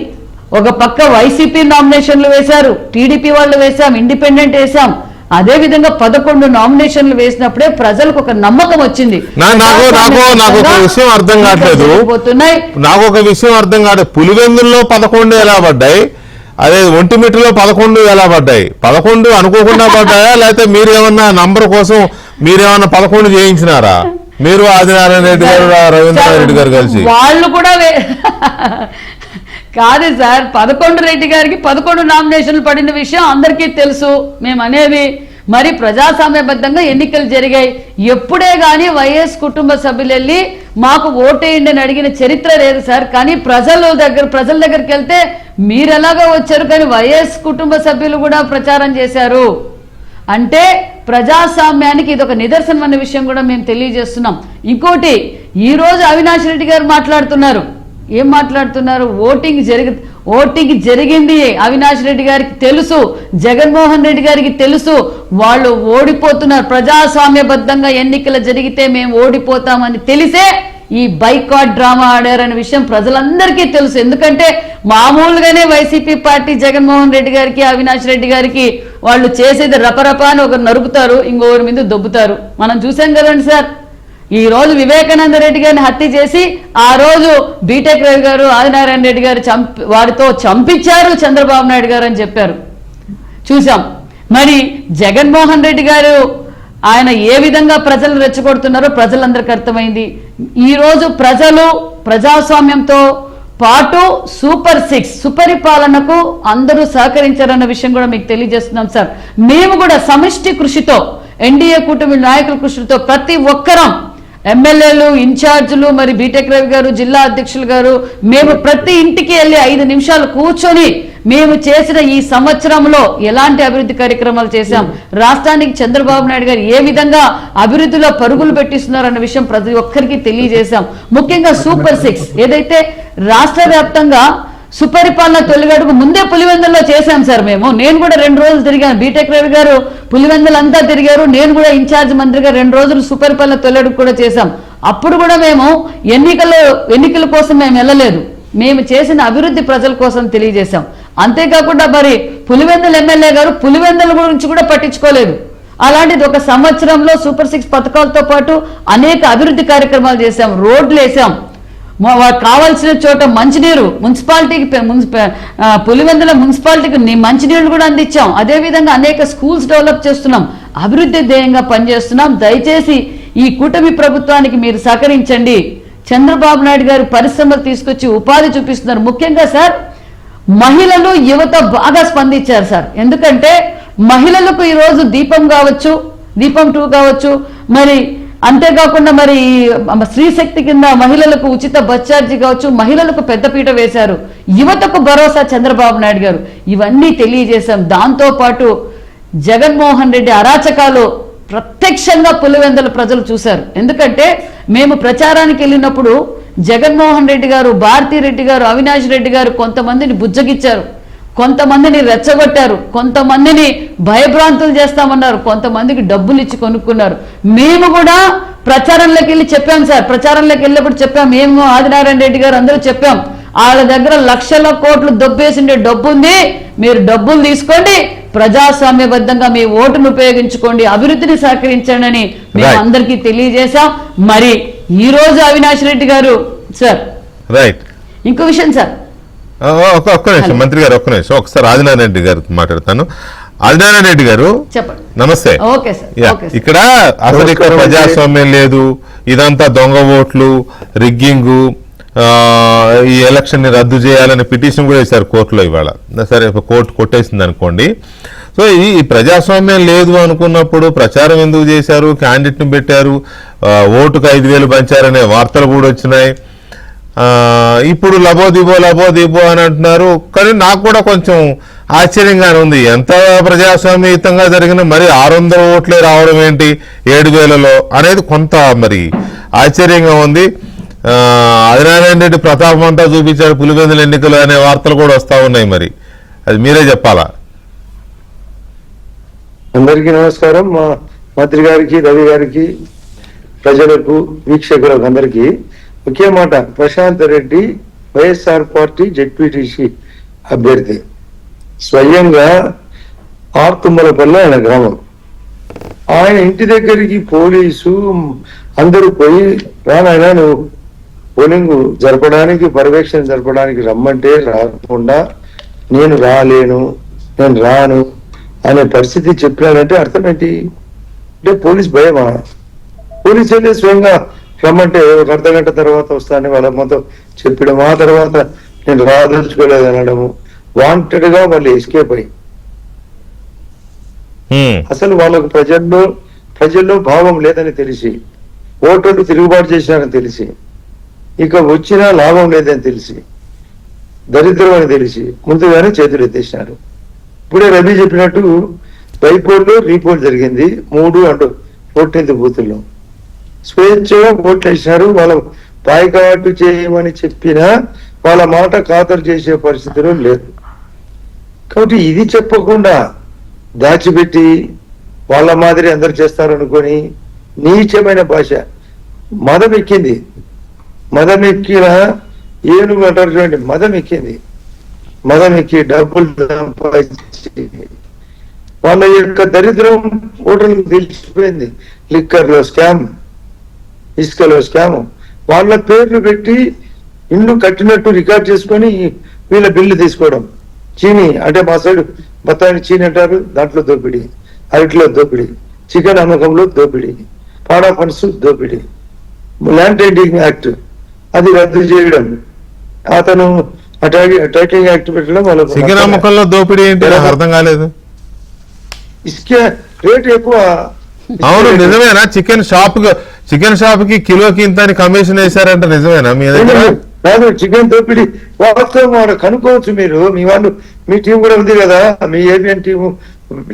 ఒక పక్క వైసీపీ నామినేషన్లు వేశారు, టీడీపీ వాళ్ళు వేశాం, ఇండిపెండెంట్ వేశాం. అదే విధంగా 11 నామినేషన్లు వేసినప్పుడే ప్రజలకు ఒక నమ్మకం వచ్చింది. నాకు ఒక విషయం అర్థం కావట్లేదు. పులివెందుల్లో 11 ఎలా పడ్డాయి, అదే ఒంటిమిట్టలో 11 ఎలా పడ్డాయి? 11 అనుకోకుండా పడ్డాయా, లేకపోతే మీరు ఏమన్నా నంబర్ కోసం మీరేమన్నా 11 చేయించినారా? మీరు ఆదినారాయణ రెడ్డి గారు, రవీంద్రనాథ్ రెడ్డి గారు కలిసి వాళ్ళు కూడా కాదు సార్. 11 రెడ్డి గారికి 11 నామినేషన్లు పడిన విషయం అందరికీ తెలుసు. మేము అనేది మరి ప్రజాస్వామ్యబద్ధంగా ఎన్నికలు జరిగాయి. ఎప్పుడే గాని వైఎస్ కుటుంబ సభ్యులు వెళ్ళి మాకు ఓటేయండి అని అడిగిన చరిత్ర లేదు సార్. కానీ ప్రజల దగ్గరికి వెళ్తే మీరు ఎలాగో వచ్చారు, కానీ వైఎస్ కుటుంబ సభ్యులు కూడా ప్రచారం చేశారు. అంటే ప్రజాస్వామ్యానికి ఇది ఒక నిదర్శనం అనే విషయం కూడా మేము తెలియజేస్తున్నాం. ఇంకోటి, ఈ రోజు అవినాష్ రెడ్డి గారు మాట్లాడుతున్నారు. ఏం మాట్లాడుతున్నారు? ఓటింగ్ జరిగింది అవినాష్ రెడ్డి గారికి తెలుసు, జగన్మోహన్ రెడ్డి గారికి తెలుసు, వాళ్ళు ఓడిపోతున్నారు. ప్రజాస్వామ్యబద్ధంగా ఎన్నికలు జరిగితే మేము ఓడిపోతామని తెలిసే ఈ బైకాట్ డ్రామా ఆడారనే విషయం ప్రజలందరికీ తెలుసు. ఎందుకంటే మామూలుగానే వైసీపీ పార్టీ జగన్మోహన్ రెడ్డి గారికి, అవినాష్ రెడ్డి గారికి వాళ్ళు చేసేది రపరపా అని ఒకరు నరుకుతారు, ఇంకొకరి మీద దొబ్బుతారు. మనం చూసాం కదండి సార్. ఈ రోజు వివేకానంద రెడ్డి గారిని హత్య చేసి ఆ రోజు బీటెక్ రవి గారు, ఆదినారాయణ రెడ్డి గారు వారితో చంపించారు చంద్రబాబు నాయుడు గారు అని చెప్పారు, చూసాం. మరి జగన్మోహన్ రెడ్డి గారు ఆయన ఏ విధంగా ప్రజలు రెచ్చగొడుతున్నారో ప్రజలందరికీ అర్థమైంది. ఈ రోజు ప్రజలు ప్రజాస్వామ్యంతో పాటు సూపర్ 6 సుపరిపాలనకు అందరూ సహకరించారన్న విషయం కూడా మీకు తెలియజేస్తున్నాం సార్. మేము కూడా సమిష్టి కృషితో, ఎన్డీఏ కూటమి నాయకుల కృషితో ప్రతి ఒక్కరం ఎమ్మెల్యేలు, ఇన్ఛార్జీలు, మరి బీటెక్ రవి గారు, జిల్లా అధ్యక్షులు గారు, మేము ప్రతి ఇంటికి వెళ్ళి 5 నిమిషాలు కూర్చొని మేము చేసిన ఈ సంవత్సరంలో ఎలాంటి అభివృద్ధి కార్యక్రమాలు చేశాం, రాష్ట్రానికి చంద్రబాబు నాయుడు గారు ఏ విధంగా అభివృద్ధిలో పరుగులు పెట్టిస్తున్నారన్న విషయం ప్రతి ఒక్కరికి తెలియజేశాం. ముఖ్యంగా సూపర్ 6 ఏదైతే రాష్ట్ర వ్యాప్తంగా సుపరిపాలన తొలిగడుగు ముందే పులివెందుల్లో చేశాం సార్. నేను కూడా 2 రోజులు తిరిగాను, బీటెక్ రవి గారు పులివెందులంతా తిరిగారు, నేను కూడా ఇన్ఛార్జ్ మంత్రిగా 2 రోజులు సుపరిపాలన తొలిగడుగు కూడా చేశాం. అప్పుడు కూడా మేము ఎన్నికల కోసం మేము వెళ్ళలేదు, మేము చేసిన అభివృద్ధి ప్రజల కోసం తెలియజేశాం. అంతేకాకుండా మరి పులివెందుల ఎమ్మెల్యే గారు పులివెందుల గురించి కూడా పట్టించుకోలేదు. అలాంటిది ఒక సంవత్సరంలో సూపర్ 6 పథకాలతో పాటు అనేక అభివృద్ధి కార్యక్రమాలు చేశాం, రోడ్లు వేసాం, కావాల్సిన చోట మంచినీరు మున్సిపాలిటీకి పులివెందుల మున్సిపాలిటీకి మంచినీళ్ళు కూడా అందించాం. అదేవిధంగా అనేక స్కూల్స్ డెవలప్ చేస్తున్నాం, అభివృద్ధి ధ్యేయంగా పనిచేస్తున్నాం. దయచేసి ఈ కూటమి ప్రభుత్వానికి మీరు సహకరించండి. చంద్రబాబు నాయుడు గారు పరిశ్రమలు తీసుకొచ్చి ఉపాధి చూపిస్తున్నారు. ముఖ్యంగా సార్ మహిళలు, యువత బాగా స్పందించారు సార్. ఎందుకంటే మహిళలకు ఈరోజు దీపం కావచ్చు, దీపం 2 కావచ్చు, మరి అంతేకాకుండా మరి స్త్రీశక్తి కింద మహిళలకు ఉచిత బస్ ఛార్జీ కావచ్చు, మహిళలకు పెద్దపీట వేశారు, యువతకు భరోసా చంద్రబాబు నాయుడు గారు, ఇవన్నీ తెలియజేశాం. దాంతో పాటు జగన్మోహన్ రెడ్డి అరాచకాలు ప్రత్యక్షంగా పులివెందుల ప్రజలు చూశారు. ఎందుకంటే మేము ప్రచారానికి వెళ్ళినప్పుడు జగన్మోహన్ రెడ్డి గారు, భారతీరెడ్డి గారు, అవినాష్ రెడ్డి గారు కొంతమందిని బుజ్జగిచ్చారు, కొంతమందిని రెచ్చగొట్టారు, కొంతమందిని భయభ్రాంతులు చేస్తామన్నారు, కొంతమందికి డబ్బులు ఇచ్చి కొనుక్కున్నారు. మేము కూడా ప్రచారంలోకి వెళ్ళి చెప్పాం సార్, ప్రచారంలోకి వెళ్ళినప్పుడు చెప్పాం, మేము ఆదినారాయణ రెడ్డి గారు అందరూ చెప్పాం, వాళ్ళ దగ్గర లక్షల కోట్లు దొబ్బేసిండే డబ్బు ఉంది, మీరు డబ్బులు తీసుకోండి, ప్రజాస్వామ్యబద్ధంగా మీ ఓటును ఉపయోగించుకోండి, అభివృద్ధిని సహకరించండి అని మేము అందరికీ తెలియజేశాం. మరి ఈ రోజు అవినాష్ రెడ్డి గారు సార్, రైట్, ఇంకో విషయం సార్, ఒక్క నిమిషం మంత్రి గారు, ఒక్క నిమిషం, ఒకసారి ఆదినారాయణ రెడ్డి గారు మాట్లాడతాను. ఆదినారాయణ రెడ్డి గారు చెప్పండి. నమస్తే. ఇక్కడ అసలు ఇక్కడ ప్రజాస్వామ్యం లేదు, ఇదంతా దొంగ ఓట్లు, రిగ్గింగు, ఈ ఎలక్షన్ ని రద్దు చేయాలని పిటిషన్ కూడా వేశారు కోర్టులో. ఇవాళ సరే కోర్టు కొట్టేసింది అనుకోండి. సో ఈ ప్రజాస్వామ్యం లేదు అనుకున్నప్పుడు ప్రచారం ఎందుకు చేశారు, క్యాండిడేట్ ని పెట్టారు, ఓటుకు 5,000 పంచారనే వార్తలు కూడా వచ్చినాయి. ఇప్పుడు లబోదిబో అని అంటున్నారు. కానీ నాకు కూడా కొంచెం ఆశ్చర్యంగానే ఉంది, ఎంత ప్రజాస్వామ్యయుతంగా జరిగిన మరి 600 ఓట్లే రావడం ఏంటి 7,000లో అనేది కొంత మరి ఆశ్చర్యంగా ఉంది. ఆదినారాయణ రెడ్డి ప్రతాపం అంతా చూపించాడు పులివెందుల ఎన్నికలు అనే వార్తలు కూడా వస్తా ఉన్నాయి. మరి అది మీరే చెప్పాలా. అందరికీ నమస్కారం. మా మంత్రి గారికి, రవి గారికి, ప్రజలకు, వీక్షకులకు అందరికీ ఒకే మాట. ప్రశాంత్ రెడ్డి వైఎస్ఆర్ పార్టీ జెడ్పీటీసీ అభ్యర్థి, స్వయంగా ఆర్తుమ్మలపల్లి ఆయన గ్రామం. ఆయన ఇంటి దగ్గరికి పోలీసు అందరూ పోయి, రానాయన నువ్వు పోలింగ్ జరపడానికి, పర్యవేక్షణ జరపడానికి రమ్మంటే రాకుండా నేను రాలేను, నేను రాను అనే పరిస్థితి చెప్పినాడంటే అర్థం ఏంటి? అంటే పోలీస్ భయమా? పోలీసు వెళ్ళి స్వయంగా రమ్మంటే ఒక అర్ధగంట తర్వాత వస్తానని వాళ్ళ మొత్తం చెప్పడం, ఆ తర్వాత నేను రాదలుచుకోలేదు అనడము, వాంటెడ్ గా వాళ్ళు ఎస్కేప్ అయ్యి, అసలు వాళ్ళకు ప్రజల్లో భావం లేదని తెలిసి, ఓటర్లు తిరుగుబాటు చేసినారని తెలిసి, ఇక వచ్చినా లాభం లేదని తెలిసి, దరిద్రం అని తెలిసి ముందుగానే చేతులు ఎత్తేసినారు. ఇప్పుడే రవి చెప్పినట్టు బైపోల్ రీపోల్ జరిగింది 3 అంటూ 14th బూతుల్లో స్వేచ్ఛగా ఓట్లు వేసినారు. వాళ్ళ బాయ్కాటు చేయమని చెప్పినా వాళ్ళ మాట ఖాతరు చేసే పరిస్థితిలో లేదు. కాబట్టి ఇది చెప్పకుండా దాచిపెట్టి వాళ్ళ మాదిరి అందరు చేస్తారనుకొని నీచమైన భాష, మదం ఎక్కింది. మదం ఎక్కిన ఏనుగు అంటారు చూడండి, మదం ఎక్కింది. మదం ఎక్కి డబ్బులు సంపాదించి వాళ్ళ యొక్క దరిద్రం ఓటర్లకు తెలిసిపోయింది. లిక్కర్లో స్కామ్, ఇసుకలో స్కామ్, వాళ్ళ పేర్లు పెట్టి ఇల్లు కట్టినట్టు రికార్డ్ చేసుకొని వీళ్ళ బిల్లు తీసుకోవడం. చీని అంటే మా సైడ్ బత్తాయిని చీని అంటారు, దాంట్లో దోపిడీ, అరటిలో దోపిడీ, చికెన్ అమ్మకంలో దోపిడీ, పాడా ఫండ్స్ దోపిడీ, ల్యాండ్ టైటిలింగ్ యాక్ట్ అది రద్దు చేయడం, అతను టైటిలింగ్ యాక్ట్ పెట్టడం, వాళ్ళ చికెన్ అమ్మకంలో దోపిడీ ఏంటి అర్థం కాలేదు. ఇసుక రేటు ఎక్కువ అవును నిజమేనా? చికెన్ షాప్ కి కిలోకి ఇంత అని కమిషన్ వేశారంట, నిజమేనా మీ దగ్గర? కాదు, చికెన్ దోపిడీ వాస్తవం వాడు కనుక్కోవచ్చు మీరు. మీ వాళ్ళు, మీ టీం కూడా ఉంది కదా, మీ ఏబిఎన్ టీం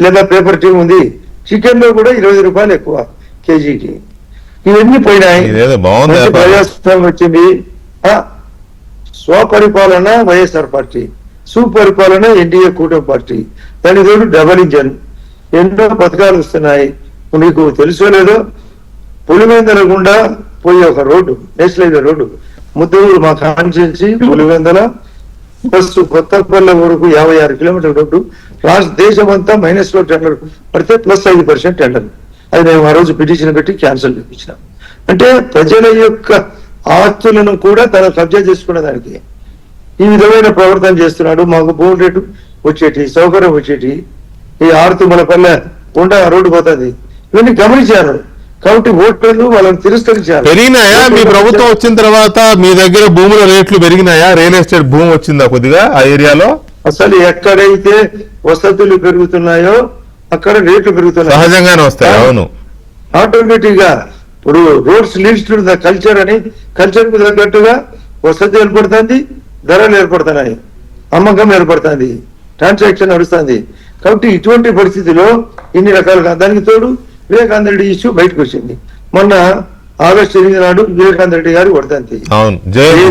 లేదా పేపర్ టీం ఉంది. చికెన్ లో కూడా 20 రూపాయలు ఎక్కువ కేజీకి. ఇవన్నీ పోయినాయి. ఇదేదో బాగుంది. ప్రజాస్వామ్యం వచ్చింది. స్వపరిపాలన వైఎస్ఆర్ పార్టీ, సుపరిపాలన ఎన్డీఏ కూటమి పార్టీ. దానికి తోడు డబల్ ఇంజన్, ఎన్నో పథకాలు వస్తున్నాయి. మీకు తెలుసో లేదో, పులివెందల గుండా పోయే ఒక road, national highway road, Mudduru మా కాన్స్టిట్యున్సీ పులివెందల ప్లస్ కొత్తపల్లె వరకు 56 కిలోమీటర్ల రోడ్డు. దేశమంతా -లో టెండర్ పడితే +5% టెండర్. అది మేము ఆ రోజు పిటిషన్ పెట్టి క్యాన్సిల్ చేయించినాం. అంటే ప్రజల యొక్క ఆస్తులను కూడా తన కబ్జా చేసుకున్న దానికి ఈ విధమైన ప్రవర్తన చేస్తున్నాడు. మాకు భూమి రేటు వచ్చేటి, సౌకర్యం వచ్చేటి, ఈ ఆరుతుమలపల్లె గుండా రోడ్డు పోతుంది. ఇవన్నీ గమనించారు కాబట్టి ఓటర్లు వాళ్ళని తిరస్కరించారు. పెరిగినాయా? మీ ప్రభుత్వం వచ్చిన తర్వాత మీ దగ్గర భూముల రేట్లు పెరిగినాయా? రియల్ ఎస్టేట్ భూమి వచ్చిందా కొద్దిగా ఆ ఏరియాలో? అసలు ఎక్కడైతే వసతులు పెరుగుతున్నాయో అక్కడ రేట్లు పెరుగుతున్నాయి, సహజంగానే వస్తాయి. అవును, ఆటోమేటిక్ గా. ఇప్పుడు roads leads to the culture అని, కల్చర్ కు తగ్గట్టుగా వసతి ఏర్పడుతుంది, ధరలు ఏర్పడుతున్నాయి, అమ్మకం ఏర్పడుతుంది, ట్రాన్సాక్షన్ నడుస్తుంది. కాబట్టి ఇటువంటి పరిస్థితిలో ఇన్ని రకాలుగా, దానికి తోడు వివేకానంద రెడ్డి ఇష్యూ బయటకు వచ్చింది. మొన్న ఆగస్టు 8 నాడు వివేకానంద రెడ్డి గారి వర్ధంతి,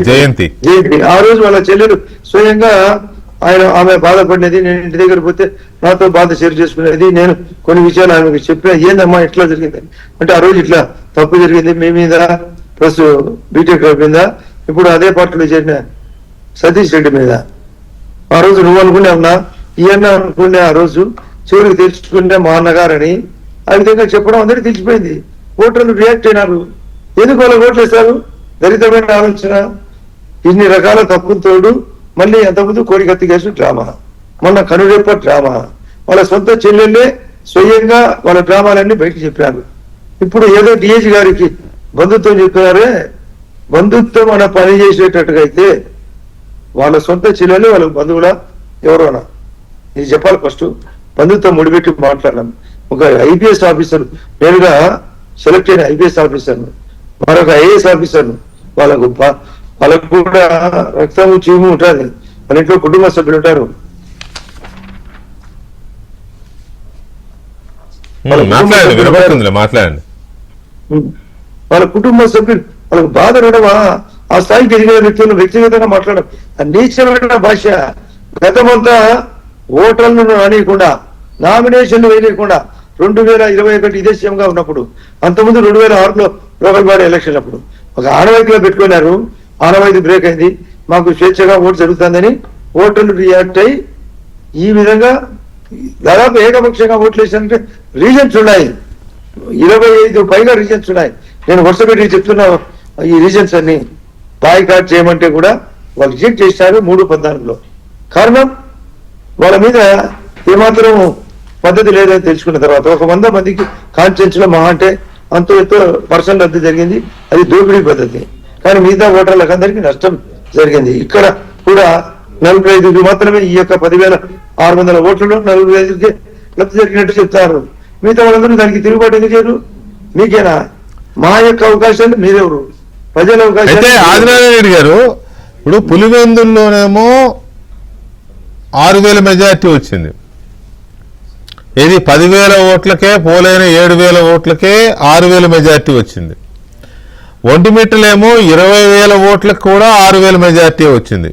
జయంతి. ఆ రోజు వాళ్ళ చెల్లెలు స్వయంగా ఆమె బాధపడినది, నేను ఇంటి దగ్గర పోతే నాతో బాధ షేర్ చేసుకునేది, నేను కొన్ని విషయాలు ఆమెకు చెప్పిన, ఏందమ్మా ఇట్లా జరిగింది అంటే, ఆ రోజు ఇట్లా తప్పు జరిగింది మీ మీద, ప్లస్ బీటెక్ మీద, ఇప్పుడు అదే పార్టీలో చేరిన సతీష్ రెడ్డి మీద. ఆ రోజు నువ్వు అనుకునే ఉన్నా, ఈయన అనుకునే, ఆ రోజు చివరికి తెలుసుకునే మా అన్నగారని ఆ విధంగా చెప్పడం అందరికీ తెలిసిపోయింది. ఓటర్లు రియాక్ట్ అయినారు. ఎందుకు వాళ్ళకి ఓట్లు వేస్తారు? దరిద్రమైన ఆలోచన. ఇన్ని రకాల తప్పులు తోడు మళ్ళీ ఎంతమంది కోడికత్తి కేసు డ్రామా, మొన్న కనురెప్ప డ్రామా, వాళ్ళ సొంత చెల్లెళ్ళే స్వయంగా వాళ్ళ డ్రామాలన్నీ బయటకు చెప్పారు. ఇప్పుడు ఏదో డిఏజీ గారికి బంధుత్వం చెప్పారే, బంధుత్వం అన్న పని చేసేటట్టుగా అయితే వాళ్ళ సొంత చెల్లెలు వాళ్ళకి బంధువులా ఎవరోనా ఇది చెప్పాలి. ఫస్ట్ బంధుత్వం ముడిపెట్టి మాట్లాడడం. ఒక ఐపీఎస్ ఆఫీసర్, నేరుగా సెలెక్ట్ అయిన ఐపీఎస్ ఆఫీసర్ను, మరొక ఐఏఎస్ ఆఫీసర్ను, వాళ్ళకు కూడా రక్తము చీము ఉంటుంది, వాళ్ళ ఇంట్లో కుటుంబ సభ్యులు ఉంటారు. మాట్లాడండి. వాళ్ళ కుటుంబ సభ్యులు వాళ్ళకి బాధ ఉండవా? ఆ స్థాయికి ఎదిగిన వ్యక్తులను వ్యక్తిగతంగా మాట్లాడడం నీచమైన భాష. గతమంతా ఓటర్లను రానియకుండా, నామినేషన్లు వేయలేకుండా 2021 ఇదే సీఎంగా ఉన్నప్పుడు, అంతకుముందు 2006లో లోకల్ బాడీ ఎలక్షన్ అప్పుడు ఒక ఆనవాయితీలో పెట్టుకున్నారు. ఆనవాయితీ బ్రేక్ అయింది, మాకు స్వేచ్ఛగా ఓటు జరుగుతుందని ఓటర్లు రియాక్ట్ అయ్యి ఈ విధంగా దాదాపు ఏకపక్షంగా ఓట్లు వేసారంటే రీజన్స్ ఉన్నాయి. 25 పైగా రీజన్స్ ఉన్నాయి. నేను వరుస పెట్టి చెప్తున్నా ఈ రీజన్స్ అన్ని. బాయ్కాట్ చేయమంటే కూడా వాళ్ళు రిజెక్ట్ చేశారు 3/14లో. కారణం వాళ్ళ మీద ఏమాత్రం పద్ధతి లేదని తెలుసుకున్న తర్వాత, ఒక 100 మందికి కాన్స్టిట్యూన్స్ లో మహా అంటే అంతో ఎంతో పర్సనల్ రద్దు జరిగింది, అది దోపిడీ పద్ధతి. కానీ మిగతా ఓటర్లకు అందరికీ నష్టం జరిగింది. ఇక్కడ కూడా 45కి మాత్రమే ఈ యొక్క 10,600 ఓట్లలో 45కి లబ్ధి జరిగినట్టు చెప్తారు. మిగతా వాళ్ళందరూ దానికి తిరుగుబాటు ఎందుకు చేయరు? మీకేనా? మా యొక్క అవకాశాలు మీరెవరు? ప్రజల అవకాశాలు. ఆదినారాయణ రెడ్డి గారు, ఇప్పుడు పులివెందుల్లోనేమో 6,000 మెజార్టీ వచ్చింది. ఇది 10,000 ఓట్లకే పోలైన 7,000 ఓట్లకే 6,000 మెజార్టీ వచ్చింది. ఒంటిమిట్టలేమో 20,000 ఓట్లకు కూడా 6,000 మెజార్టీ వచ్చింది.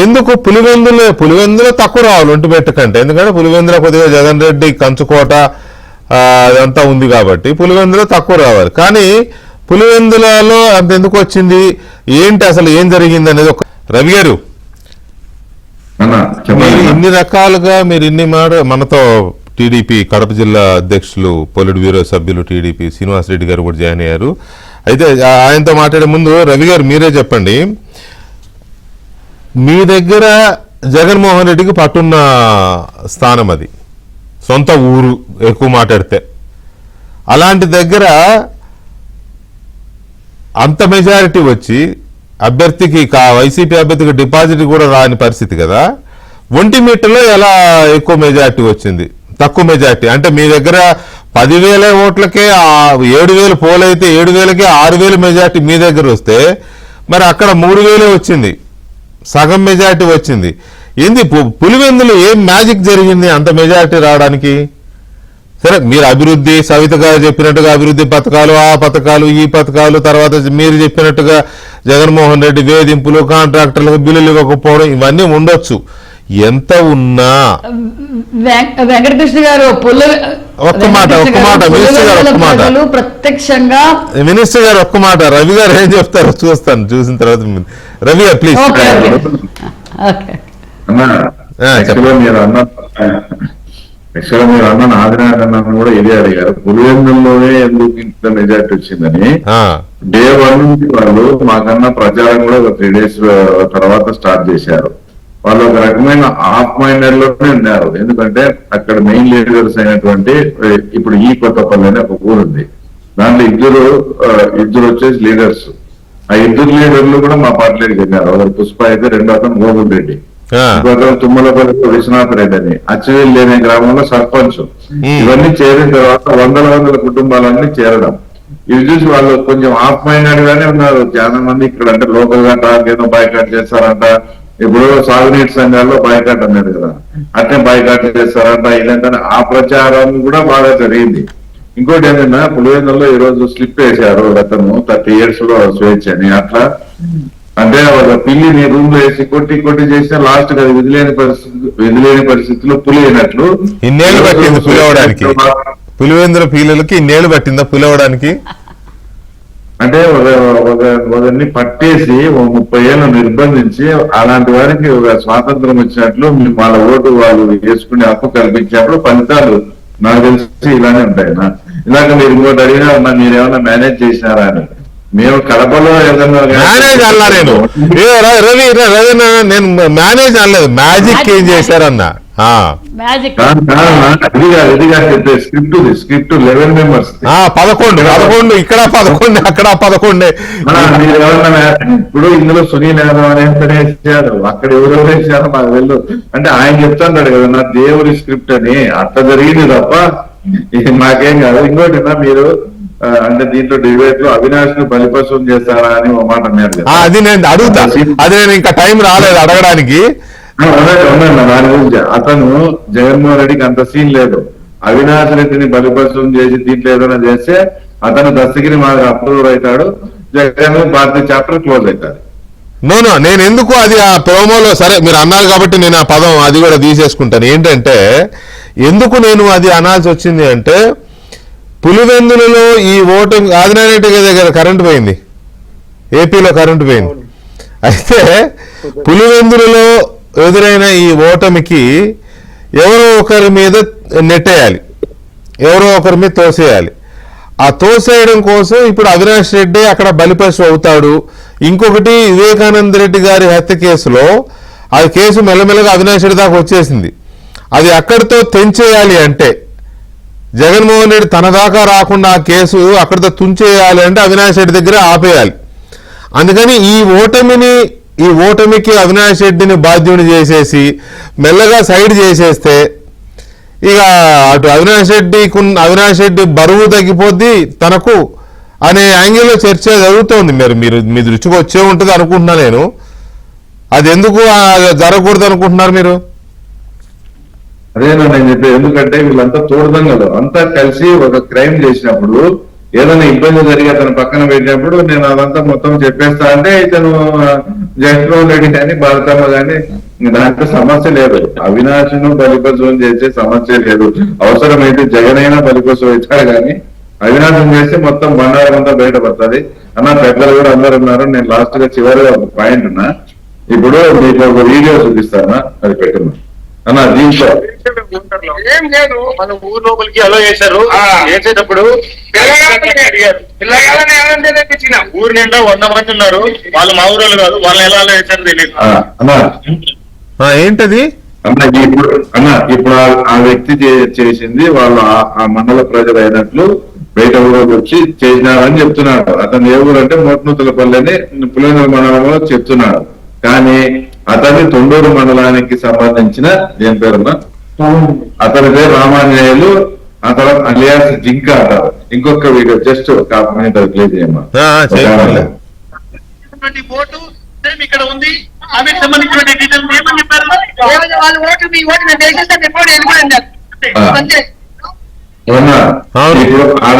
ఎందుకు పులివెందులో తక్కువ రావాలి ఒంటిమిట్ట కంటే? ఎందుకంటే పులివెందులో కొద్దిగా జగన్ రెడ్డి కంచుకోట అదంతా ఉంది కాబట్టి పులివెందులో తక్కువ రావాలి. కానీ పులివెందులలో అంత ఎందుకు వచ్చింది, ఏంటి, అసలు ఏం జరిగింది అనేది ఒక రవి గారు ఇన్ని రకాలుగా మీరు మనతో టీడీపీ కడప జిల్లా అధ్యక్షులు పొలిట్ బ్యూరో సభ్యులు టీడీపీ శ్రీనివాసరెడ్డి గారు కూడా జాయిన్ అయ్యారు. అయితే ఆయనతో మాట్లాడే ముందు రవి గారు మీరే చెప్పండి, మీ దగ్గర జగన్మోహన్ రెడ్డికి పట్టున్న స్థానం, అది సొంత ఊరు ఎక్కువ మాట్లాడితే, అలాంటి దగ్గర అంత మెజారిటీ వచ్చి అభ్యర్థికి వైసీపీ అభ్యర్థికి డిపాజిట్ కూడా రాని పరిస్థితి కదా. ఒంటిమిట్టలో ఎలా ఎక్కువ మెజారిటీ వచ్చింది, తక్కువ మెజారిటీ? అంటే మీ దగ్గర 10,000 ఓట్లకే 7,000 పోలైతే 7,000కే 6,000 మెజార్టీ మీ దగ్గర వస్తే మరి అక్కడ 3,000 వచ్చింది, సగం మెజార్టీ వచ్చింది. ఏంది పులివెందులు ఏం మ్యాజిక్ జరిగింది అంత మెజార్టీ రావడానికి? సరే, మీరు అభివృద్ధి, సవిత గారు చెప్పినట్టుగా అభివృద్ధి పథకాలు, ఆ పథకాలు, ఈ పథకాలు, తర్వాత మీరు చెప్పినట్టుగా జగన్మోహన్ రెడ్డి వేధింపులు, కాంట్రాక్టర్లకు బిల్లులు ఇవ్వకపోవడం, ఇవన్నీ ఉండొచ్చు. ఎంత ఉన్నా వెంకటకృష్ణ గారు ఒక్క మాట మినిస్టర్ గారు ఒక్క మాట ప్రత్యక్షంగా మినిస్టర్ గారు ఒక్క మాట రవి గారు ఏం చెప్తారో చూస్తాను, చూసిన తర్వాత రవి గారు ప్లీజ్. మీరు అన్న ఆదినారాయణ కూడా ఇదే అడిగారు, పులివెందుల్లోనే ఎందుకు ఇంత మెజార్టీ వచ్చిందని. డే 1 నుంచి వాళ్ళు మాకన్నా ప్రచారం కూడా ఒక 3 days తర్వాత స్టార్ట్ చేశారు. వాళ్ళు ఒక రకమైన హాఫ్ మైండెడ్ లోనే ఉన్నారు. ఎందుకంటే అక్కడ మెయిన్ లీడర్స్ అయినటువంటి ఇప్పుడు ఈ కొత్తపల్లి అనే ఒక ఊరు ఉంది, దాంట్లో ఇద్దరు వచ్చేసి లీడర్స్. ఆ ఇద్దరు లీడర్లు కూడా మా పార్టీలోకి వెళ్ళారు. ఒకరు పుష్ప అయితే, రెండో అతను గోగుల్ రెడ్డి, ఇంకొక తుమ్మలపల్లి విశ్వనాథ్ రెడ్డి అని అచ్చవేలి అనే గ్రామంలో సర్పంచ్. ఇవన్నీ చేరిన తర్వాత వందల కుటుంబాలన్నీ చేరడం, ఇవి చూసి వాళ్ళు కొంచెం హాఫ్ మైండెడ్ గానే ఉన్నారు. చాలా మంది ఇక్కడ అంటే లోకల్ గా ఏదో బాయ్కాట్ చేస్తారంట. ఇప్పుడు సాగునీటి సంఘాల్లో బాయ్కాట్ అన్నారు కదా, అట్నే బాయ్కాట్ చేస్తారంట. ఇదంటే ఆ ప్రచారం కూడా బాగా జరిగింది. ఇంకోటి ఏంటంటే పులివెందుల్లో ఈ రోజు స్లిప్ వేశారు గతను 30 years లో స్వేచ్ఛ అని. అట్లా అంటే ఒక పిల్లిని రూమ్ లో వేసి కొట్టి చేస్తే లాస్ట్ గా విధిలేని పరిస్థితుల్లో పులి అయినట్లు. ఇన్నేళ్ళు పట్టింది పులవడానికి, పులివెందుల పిల్లలకి ఇన్నేళ్ళు పట్టిందా పులవడానికి? అంటే ఒకరిని పట్టేసి 30 ఏళ్ళు నిర్బంధించి అలాంటి వారికి ఒక స్వాతంత్రం ఇచ్చినట్లు వాళ్ళ ఓటు వాళ్ళు వేసుకునే హక్కు కల్పించినప్పుడు ఫలితాలు నాకు తెలిసి ఇలానే ఉంటాయి. ఇలాగ మీరు ఇంకోటి అడిగినా మీరేమన్నా మేనేజ్ చేసినారా అని. మేము కడపలో ఏదన్నా మేనేజ్ అన్నా నేను మేనేజ్ అనలేదు, మ్యాజిక్ ఏం చేశారన్నా. స్క్రిప్ట్ 11 members 11 ఇక్కడ 11 అక్కడ 11. ఇప్పుడు ఇందులో సునీల్ యాదవ్ అనేతనే ఇచ్చారు, అక్కడ ఎవరెవరు ఇచ్చారో మాకు వెళ్ళు అంటే ఆయన చెప్తాడు కదా, నా దేవుడి స్క్రిప్ట్ అని. అట్లా జరిగింది తప్ప మాకేం కాదు. ఇంకోటి మీరు అంటే దీంట్లో డిబేట్ లో అవినాష్ ను బలిపశువం చేస్తారా అని ఒక మాట అన్నారు కదా, అది నేను అడుగుతా. అది నేను ఇంకా టైం రాలేదు అడగడానికి. దాని గురించి అతను జగన్మోహన్ రెడ్డికి అంత సీన్ లేదు. అవినాష్ రెడ్డిని బలిపశువం చేసి దీంట్లో ఏదైనా చేస్తే అతను దస్తగిరి మాదిరి అప్రూవ్ అవుతాడు, జగన్ భారతీయ చాప్టర్ క్లోజ్ అవుతాడు. నేను ఎందుకు అది ఆ ప్రోమోలో సరే మీరు అన్నారు కాబట్టి నేను ఆ పదం అది కూడా తీసేసుకుంటాను. ఏంటంటే ఎందుకు నేను అది అనాల్సి వచ్చింది అంటే, పులివెందులలో ఈ ఓటు ఆదినారాయణ రెడ్డి దగ్గర కరెంటు పోయింది, ఏపీలో కరెంటు పోయింది. అయితే పులివెందులలో ఎదురైన ఈ ఓటమికి ఎవరో ఒకరి మీద నెట్టేయాలి, ఎవరో ఒకరి మీద తోసేయాలి. ఆ తోసేయడం కోసం ఇప్పుడు అవినాష్ రెడ్డి అక్కడ బలిపశు అవుతాడు. ఇంకొకటి వివేకానంద రెడ్డి గారి హత్య కేసులో ఆ కేసు మెల్లమెల్లగా అవినాష్ రెడ్డి దాకా వచ్చేసింది. అది అక్కడితో తెంచేయాలి అంటే, జగన్మోహన్ రెడ్డి తన దాకా రాకుండా ఆ కేసు అక్కడితో తుంచేయాలి అంటే అవినాష్ రెడ్డి దగ్గర ఆపేయాలి. అందుకని ఈ ఓటమికి అవినాష్ రెడ్డిని బాధ్యుని చేసేసి మెల్లగా సైడ్ చేసేస్తే ఇక అటు అవినాష్ రెడ్డి బరువు తగ్గిపోద్ది తనకు అనే యాంగిల్లో చర్చ జరుగుతోంది. మీరు మీ దృష్టికి వచ్చే ఉంటుంది అనుకుంటున్నా నేను. అది ఎందుకు జరగకూడదు అనుకుంటున్నారు మీరు? అదేనా నేను చెప్పేది. ఎందుకంటే వీళ్ళంతా తోడుదంగలు అంతా కలిసి ఒక క్రైమ్ చేసినప్పుడు ఏదైనా ఇబ్బంది జరిగి అతను పక్కన పెట్టినప్పుడు నేను అదంతా మొత్తం చెప్పేస్తా అంటే ఇతను జగన్మోహన్ రెడ్డి కానీ భారతమ్మ కానీ దాంట్లో సమస్య లేదు. అవినాష్ను బలిపశువం చేసే సమస్య లేదు. అవసరమైతే జగన్ అయినా బలిపశువు అవుతాడు కానీ అవినాశం చేస్తే మొత్తం బండారం అంతా బయటపడుతుంది అన్న. పెద్దలు కూడా అందరు ఉన్నారు. నేను లాస్ట్ గా చివరిగా ఒక పాయింట్ ఉన్నా. ఇప్పుడు మీకు ఒక వీడియో చూపిస్తానా, అది పెట్టున్నా అన్న. దీంట్లో ఏం లేదు, మన ఊరు లోపలికి అలో చేశారు. చేసేటప్పుడు పిల్లగాళ్ళని తెప్పించిన ఊరు నిండా 100 మంది ఉన్నారు. వాళ్ళు మా ఊరు కాదు, వాళ్ళని ఎలా అలో చేశారు తెలియదు అన్నా. ఏంటది ఇప్పుడు ఆ వ్యక్తి చేసింది వాళ్ళు ఆ మండల ప్రజలు అయినట్లు బయట ఊరికి వచ్చి చేసినారని చెప్తున్నాడు. అతను ఏ ఊరు అంటే మోట్నూతులపల్లి అని పులివెందుల మండలంలో చెప్తున్నాడు. కానీ అతని తొండూరు మండలానికి సంబంధించిన ఏం పేరున్నా అతని పేరు రామాంజనేయులు. ఆ తర్వాత అలియాస్ జింక అంటారు. ఇంకొక వీడియో జస్ట్ ఒక హాఫ్ మినిట్ ప్లే చేయమ్మా. చేయమని ఓటు సేమ్ ఇక్కడ ఉంది. ఆమెకు సంబంధించిన డీటెయిల్స్ ఏమని చెప్పారు? వాళ్ళ ఓటు మీ ఓటు నేను వేసేస్తాను రిపోర్ట్ వెళ్ళిపోయింది అంతే. అవునా? ఇప్పుడు ఆడ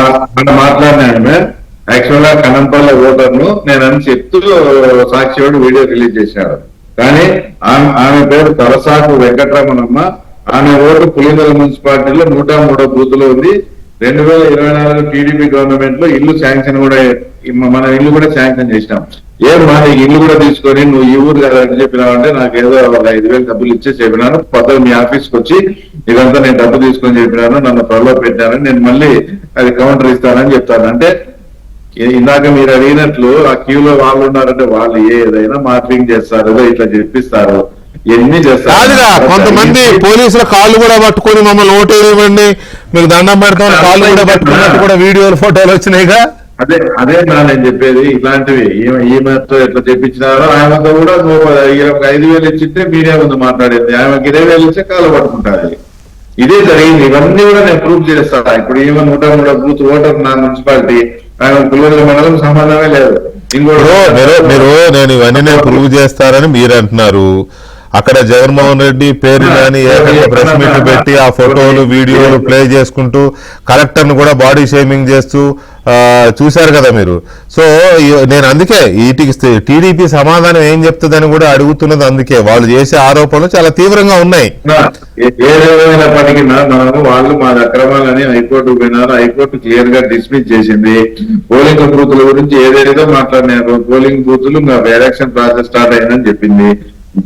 మాట్లాడినా యాక్చువల్ గా కనంపల్లి ఓటర్ను నేనని చెప్తూ సాక్షివాడు వీడియో రిలీజ్ చేశాడు. కానీ ఆమె పేరు తలసాకు వెంకటరమణమ్మ. ఆమె ఓటు పులిందల మున్సిపాలిటీలో 103 బూతులు ఉంది. 2024 టీడీపీ గవర్నమెంట్ లో ఇల్లు శాంక్షన్ కూడా, మన ఇల్లు కూడా శాంక్షన్ చేసినాం. ఏమన్నా నీకు ఇల్లు కూడా తీసుకొని నువ్వు ఈ ఊరు కదా అని చెప్పినావంటే నాకు ఏదో 5,000 డబ్బులు ఇచ్చేసి చెప్పినాను, పొద్దున మీ ఆఫీస్కి వచ్చి ఇదంతా నేను డబ్బు తీసుకొని చెప్పినాను, నన్ను త్వరలో పెట్టానని, నేను మళ్ళీ అది కౌంటర్ ఇస్తానని చెప్తాను. అంటే ఇందాక మీరు అడిగినట్లు ఆ క్యూలో వాళ్ళు ఉన్నారంటే వాళ్ళు ఏదైనా మార్పింగ్ చేస్తారు, ఇట్లా చెప్పిస్తారు, ఎన్ని చేస్తారు. కాదుగా కొంతమంది పోలీసుల కాళ్ళు కూడా పట్టుకొని మమ్మల్ని ఓటు ఇవ్వండి మీకు దండం పెడతామని కాళ్ళు కూడా పట్టుకున్నట్టు కూడా వీడియోలు ఫోటోలు వచ్చినాయిగా. అదే నేను చెప్పేది. ఇలాంటివి ఈమెతో ఎట్లా చెప్పించినారో ఆమెతో కూడా 5,000 ఇచ్చింటే మీడియా ముందు మాట్లాడేది, ఆమెకి 20,000 ఇచ్చే కాళ్ళు పట్టుకుంటారు. ఇదే జరిగింది. ఇవన్నీ కూడా నేను ప్రూవ్ చేస్తాను. ఇప్పుడు ఈమె 103 బూత్ ఓటర్ నా మున్సిపాలిటీ, ఆయన పులివెందుల మండలం సంబంధమే లేదు. మీరు నేను ఇవన్నీ నేను ప్రూవ్ చేస్తారని మీరు అంటున్నారు. అక్కడ జగన్మోహన్ రెడ్డి పేరు కానీ ప్రెస్ మీట్లు పెట్టి ఆ ఫోటోలు వీడియోలు ప్లే చేసుకుంటూ కలెక్టర్ ను కూడా బాడీ షేమింగ్ చేస్తూ చూశారు కదా మీరు. సో నేను అందుకే వీటికి టీడీపీ సమాధానం ఏం చెప్తుందని కూడా అడుగుతున్నది. అందుకే వాళ్ళు చేసే ఆరోపణలు చాలా తీవ్రంగా ఉన్నాయి. ఏదేమైనప్పటికీ మనము వాళ్ళు మా అక్రమాలని హైకోర్టుకు పోయినారు, హైకోర్టు క్లియర్ గా డిస్మిస్ చేసింది. పోలింగ్ బూతుల గురించి ఏదేదో మాట్లాడినారు, పోలింగ్ బూతులు ఎలక్షన్ ప్రాసెస్ స్టార్ట్ అయిందని చెప్పింది.